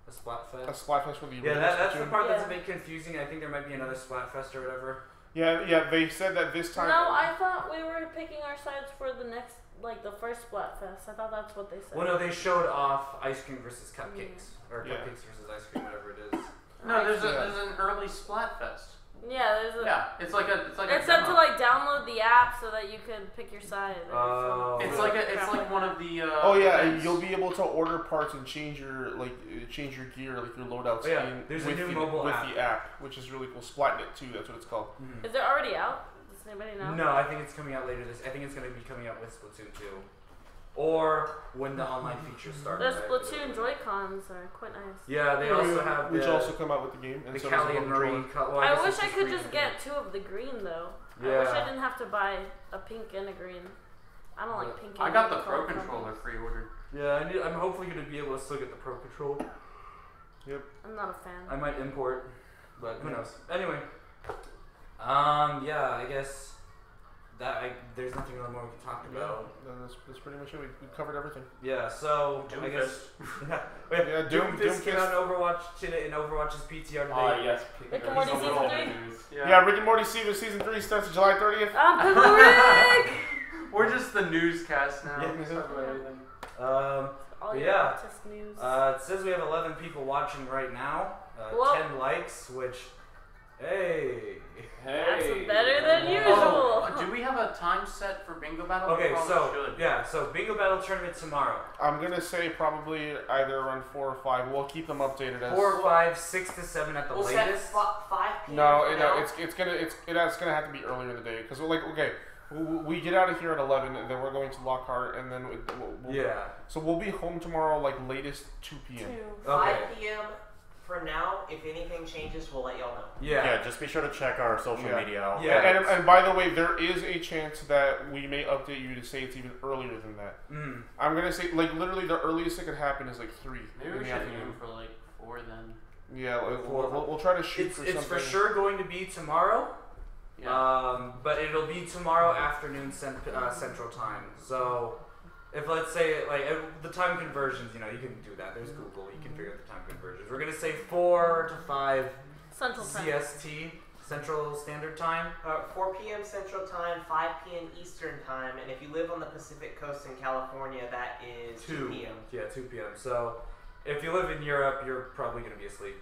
Splatfest. a Splatfest for the Yeah, original that's the Splatoon? part that's a bit confusing. I think there might be another Splatfest or whatever. Yeah. They said that this time. No, I thought we were picking our sides for the next, like the first Splatfest. I thought that's what they said. Well, no, they showed off ice cream versus cupcakes, or Yeah. cupcakes versus ice cream, whatever it is. No, there's an early Splatfest. Yeah, there's a. Yeah, it's like a Except to demo. like download the app so that you can pick your side. Oh. It's like one of the. Oh yeah, and events. you'll be able to order parts and change your gear, like your loadout Oh, yeah, scheme there's a with new the, mobile with app. the app, which is really cool. Splatnet 2, that's what it's called. Is it already out? Does anybody know? No, I think it's coming out later I think it's going to be coming out with Splatoon 2. Or when the online features start. The Splatoon Joy-Cons are quite nice. Yeah, they also have which the, also come out with the game. And the so does Callie and Marie. controller. Well, I guess wish it's I just could green just and get 2 of the green though. Yeah. I wish I didn't have to buy a pink and a green. I don't like pink. I and got green the Pro color controller combos. pre-ordered. Yeah, I'm hopefully going to be able to still get the Pro Controller. I'm not a fan. I might import, but who knows. Anyway, yeah, I guess there's nothing really more we can talk about. That's pretty much it. We covered everything. Yeah, so I guess Yeah, Doomfist came Doomfist. out in Overwatch today, in Overwatch's PTR today. Oh yes. Rick and Morty season 3? Yeah, Rick and Morty season 3 starts July 30th. Uncle Rick! We're just the newscast now. Yeah. We talk about everything. All your Yeah. artist news. It says we have 11 people watching right now. Whoa. 10 likes, which, hey. That's better than usual. Oh, do we have a time set for Bingo Battle? Okay, We probably so should. so Bingo Battle tournament tomorrow. I'm gonna say probably either around 4 or 5. We'll keep them updated as 4 or 5, 6 to 7 at the We'll set latest. 5 p.m. No, for now. it's gonna have to be earlier in the day because we get out of here at 11 and then we're going to Lockhart and then we'll Yeah. So we'll be home tomorrow like latest 2 p.m. 2. 5 Okay. p.m. from now. If anything changes, we'll let y'all know. Yeah. just be sure to check our social Yeah. media out. Yeah. And by the way, there is a chance that we may update you to say it's even earlier than that. I'm gonna say like literally the earliest that could happen is like 3 Maybe in we the should afternoon. aim for like 4 then. Yeah, like, we'll try to shoot It's for it's something. for sure going to be tomorrow. Yeah. But it'll be tomorrow afternoon Central Time. So, if let's say the time conversions, you can do that. There's Google. You can figure out the time conversions. We're gonna say 4 to 5 Central Time. CST, Central Standard Time. 4 p.m. Central Time, 5 p.m. Eastern Time, and if you live on the Pacific Coast in California, that is 2 p.m. Yeah, 2 p.m. So, if you live in Europe, you're probably gonna be asleep.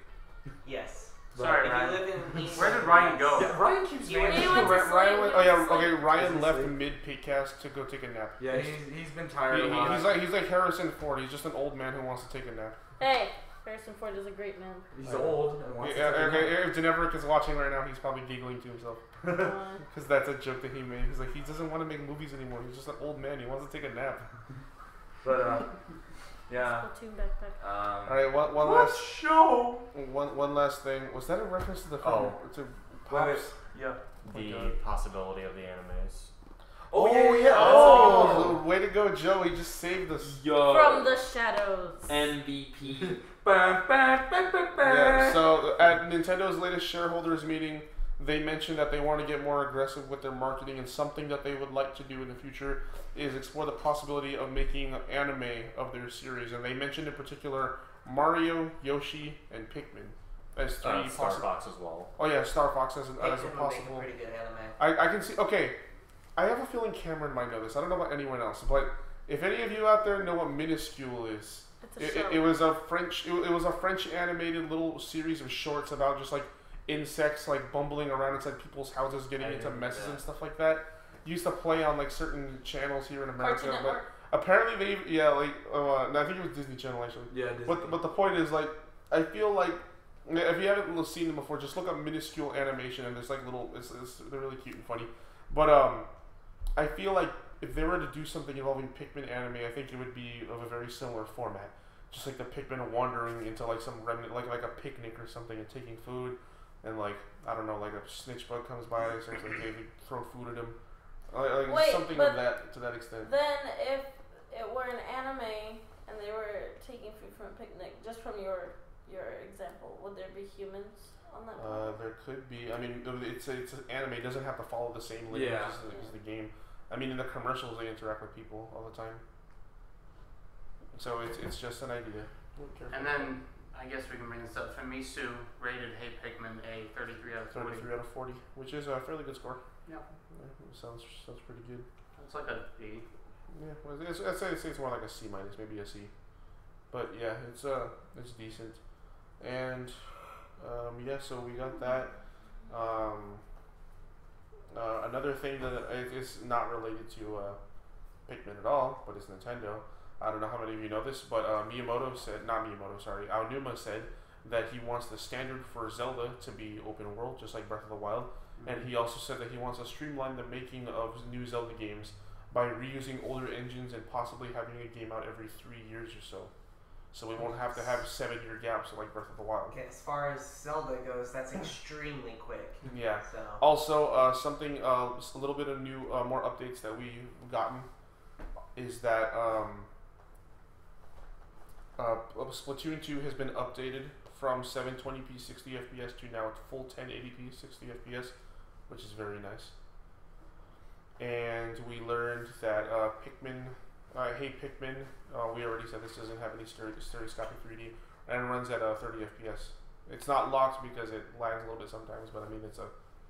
Yes. Sorry, If Ryan. you live in East Where did Ryan go? Yeah, Ryan keeps He went vanising. He went to Ryan sleep. oh yeah, He went to okay. sleep. Ryan He's left asleep. mid Pikcast to go take a nap. Yeah, he's been tired a lot. He's like Harrison Ford. He's just an old man who wants to take a nap. Hey, Harrison Ford is a great man. He's old and wants to take a nap. If Deneverick is watching right now, he's probably giggling to himself because that's a joke that he made. He's like, he doesn't want to make movies anymore. He's just an old man. He wants to take a nap. But yeah. Splatoon backpack. All right, one last show? one last thing. Was that a reference to the Oh. to Wait, Pops? Yeah. The God. possibility of the animes. Oh yeah! Oh, way to go, Joe! He just saved us. From the shadows. MVP. Yeah. So at Nintendo's latest shareholders meeting, they mentioned that they want to get more aggressive with their marketing, and something that they would like to do in the future is explore the possibility of making anime of their series. And they mentioned in particular Mario, Yoshi, and Pikmin as 3 Star possible. Fox as well. Oh yeah, Star Fox as a Pikmin would make a possible. pretty good anime. I can see. Okay, I have a feeling Cameron might know this. I don't know about anyone else, but if any of you out there know what Minuscule is, It's a show. it was a French. It was a French animated little series of shorts about just like insects like bumbling around inside people's houses, getting into messes and stuff like that. Used to play on like certain channels here in America, Cartoon but Network. apparently they no, I think it was Disney Channel actually. Yeah, Disney. But the point is like I feel like if you haven't seen them before, just look up Minuscule animation and there's like little they're really cute and funny. But I feel like if they were to do something involving Pikmin anime, I think it would be of a very similar format. just like the Pikmin wandering into like some remnant, like a picnic or something, and taking food, and like I don't know, like a snitch bug comes by, and starts like maybe throw food at him, Wait, something but of that to that extent. Then if it were an anime and they were taking food from a picnic, just from your example, would there be humans on that planet? There could be. I mean, it's an anime. It doesn't have to follow the same lineage as the game. I mean, in the commercials, they interact with people all the time. So it's just an idea. And then I guess we can bring this up. Famitsu rated Hey Pikmin a 33 out of 40. 33 out of 40, which is a fairly good score. Yeah. Sounds pretty good. It's like a B. Yeah, well, I'd say it's more like a C minus, maybe a C. But yeah, it's decent. And yeah, so we got that. Another thing that is not related to Pikmin at all, but it's Nintendo. I don't know how many of you know this, but Aonuma said that he wants the standard for Zelda to be open world, just like Breath of the Wild. And he also said that he wants to streamline the making of new Zelda games by reusing older engines and possibly having a game out every 3 years or so. So we won't have to have 7-year gaps like Breath of the Wild. Okay, as far as Zelda goes, that's extremely quick. Yeah. So. Also, something, a little bit of new, more updates that we've gotten is that Splatoon 2 has been updated from 720p 60 FPS to now full 1080p 60 FPS, which is very nice. And we learned that Pikmin, Hey Pikmin, we already said this doesn't have any stereoscopic 3D, and it runs at 30 FPS. It's not locked because it lags a little bit sometimes, but I mean it's a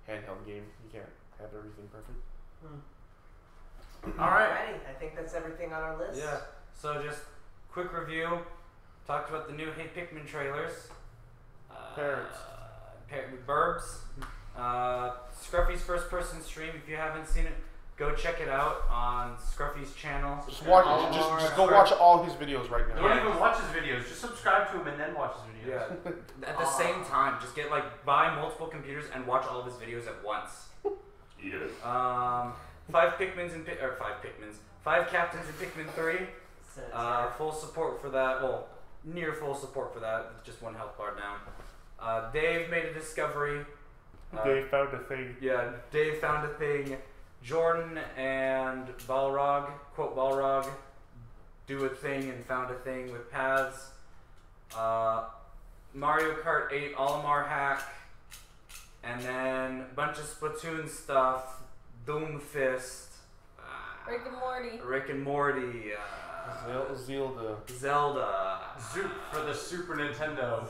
handheld game. You can't have everything perfect. Alrighty, I think that's everything on our list. Yeah. So just quick review. Talked about the new Hey Pikmin trailers. Parrots. Burbs. Scruffy's first person stream. If you haven't seen it, go check it out on Scruffy's channel. Just go watch all his videos right now. Don't even watch his videos. Just subscribe to him and then watch his videos. Yeah. At the same time, just get buy multiple computers and watch all of his videos at once. Yes. 5 captains in Pikmin 3. Full support for that. Well, near full support for that. Just one health bar down. Dave made a discovery. Dave found a thing. Yeah, Dave found a thing. Jordan and Balrog, quote Balrog, do a thing and found a thing with paths. Mario Kart 8 Olimar hack. And then a bunch of Splatoon stuff. Doomfist. Rick and Morty. Zelda. Zoop for the Super Nintendo.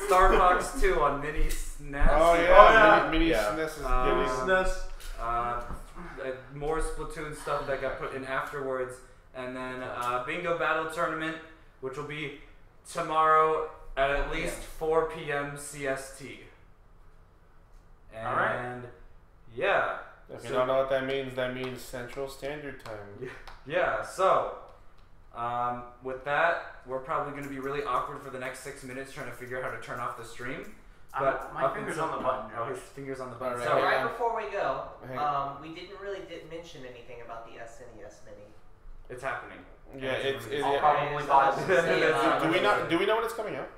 Star Fox 2 on Mini SNES. Oh yeah, Mini SNES is getting SNES. More Splatoon stuff that got put in afterwards, and then Bingo Battle Tournament, which will be tomorrow at least 4 p.m. CST. And all right. Yeah. If you don't know what that means Central Standard Time. Yeah. So. With that, we're probably going to be really awkward for the next 6 minutes trying to figure out how to turn off the stream. But my finger's on the button. Oh, his finger's on the button. Right. So So, right before we go, we didn't mention anything about the SNES Mini. it's happening. Yeah, I'll probably buy it. Do we know when it's coming out?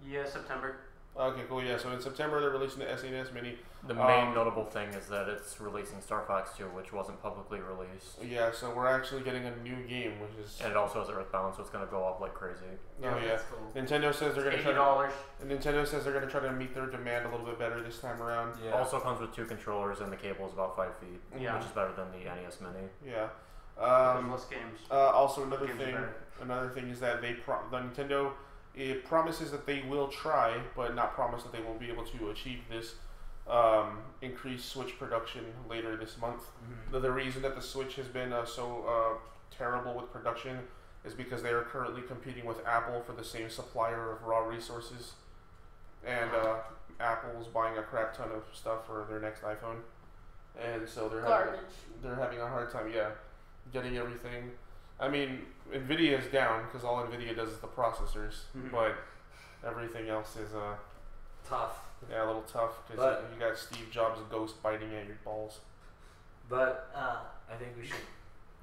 Yeah, September. Okay, cool. Yeah, so in September they're releasing the SNES Mini. The main notable thing is that it's releasing Star Fox 2, which wasn't publicly released. Yeah, so we're actually getting a new game, which is. And it also has Earthbound, so it's going to go up like crazy. Oh yeah. Cool. Nintendo says they're going to try $80. Nintendo says they're going to try to meet their demand a little bit better this time around. Yeah. Also comes with 2 controllers, and the cable is about 5 feet, Yeah. which is better than the NES Mini. Yeah. There's less games. Also Games are another thing is that the Nintendo it promises that they will try, but not promise that they won't be able to achieve this increased Switch production later this month. Mm-hmm. The reason that the Switch has been so terrible with production is because they are currently competing with Apple for the same supplier of raw resources, and Apple's buying a crap ton of stuff for their next iPhone, and so they're having a hard time, getting everything. I mean, Nvidia is down because all Nvidia does is the processors, but everything else is Tough. a little tough because you got Steve Jobs' ghost biting at your balls. But I think we should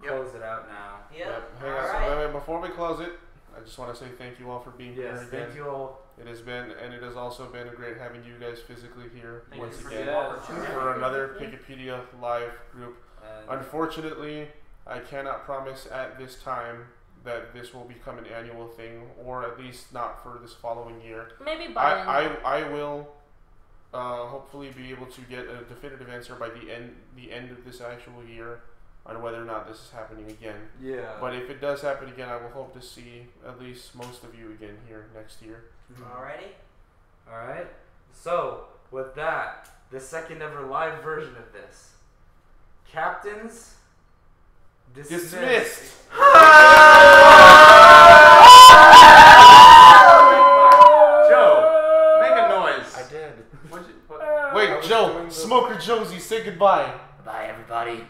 close it out now. Yep. Hang on. Alright. Wait, before we close it, I just want to say thank you all for being here Yes, again. thank you all. It has been, and it has also been great having you guys physically here Thank once you for again the opportunity. for another Pikipedia live group. And Unfortunately, I cannot promise at this time that this will become an annual thing, or at least not for this following year. Maybe by I will hopefully be able to get a definitive answer by the end of this actual year on whether or not this is happening again. yeah. But if it does happen again, I will hope to see at least most of you again here next year. Alrighty. Alright. So, with that, the second ever live version of this. Captains dismissed. Joe, make a noise. I did. Wait, Joe, Smoker Josie, say goodbye. Bye, everybody.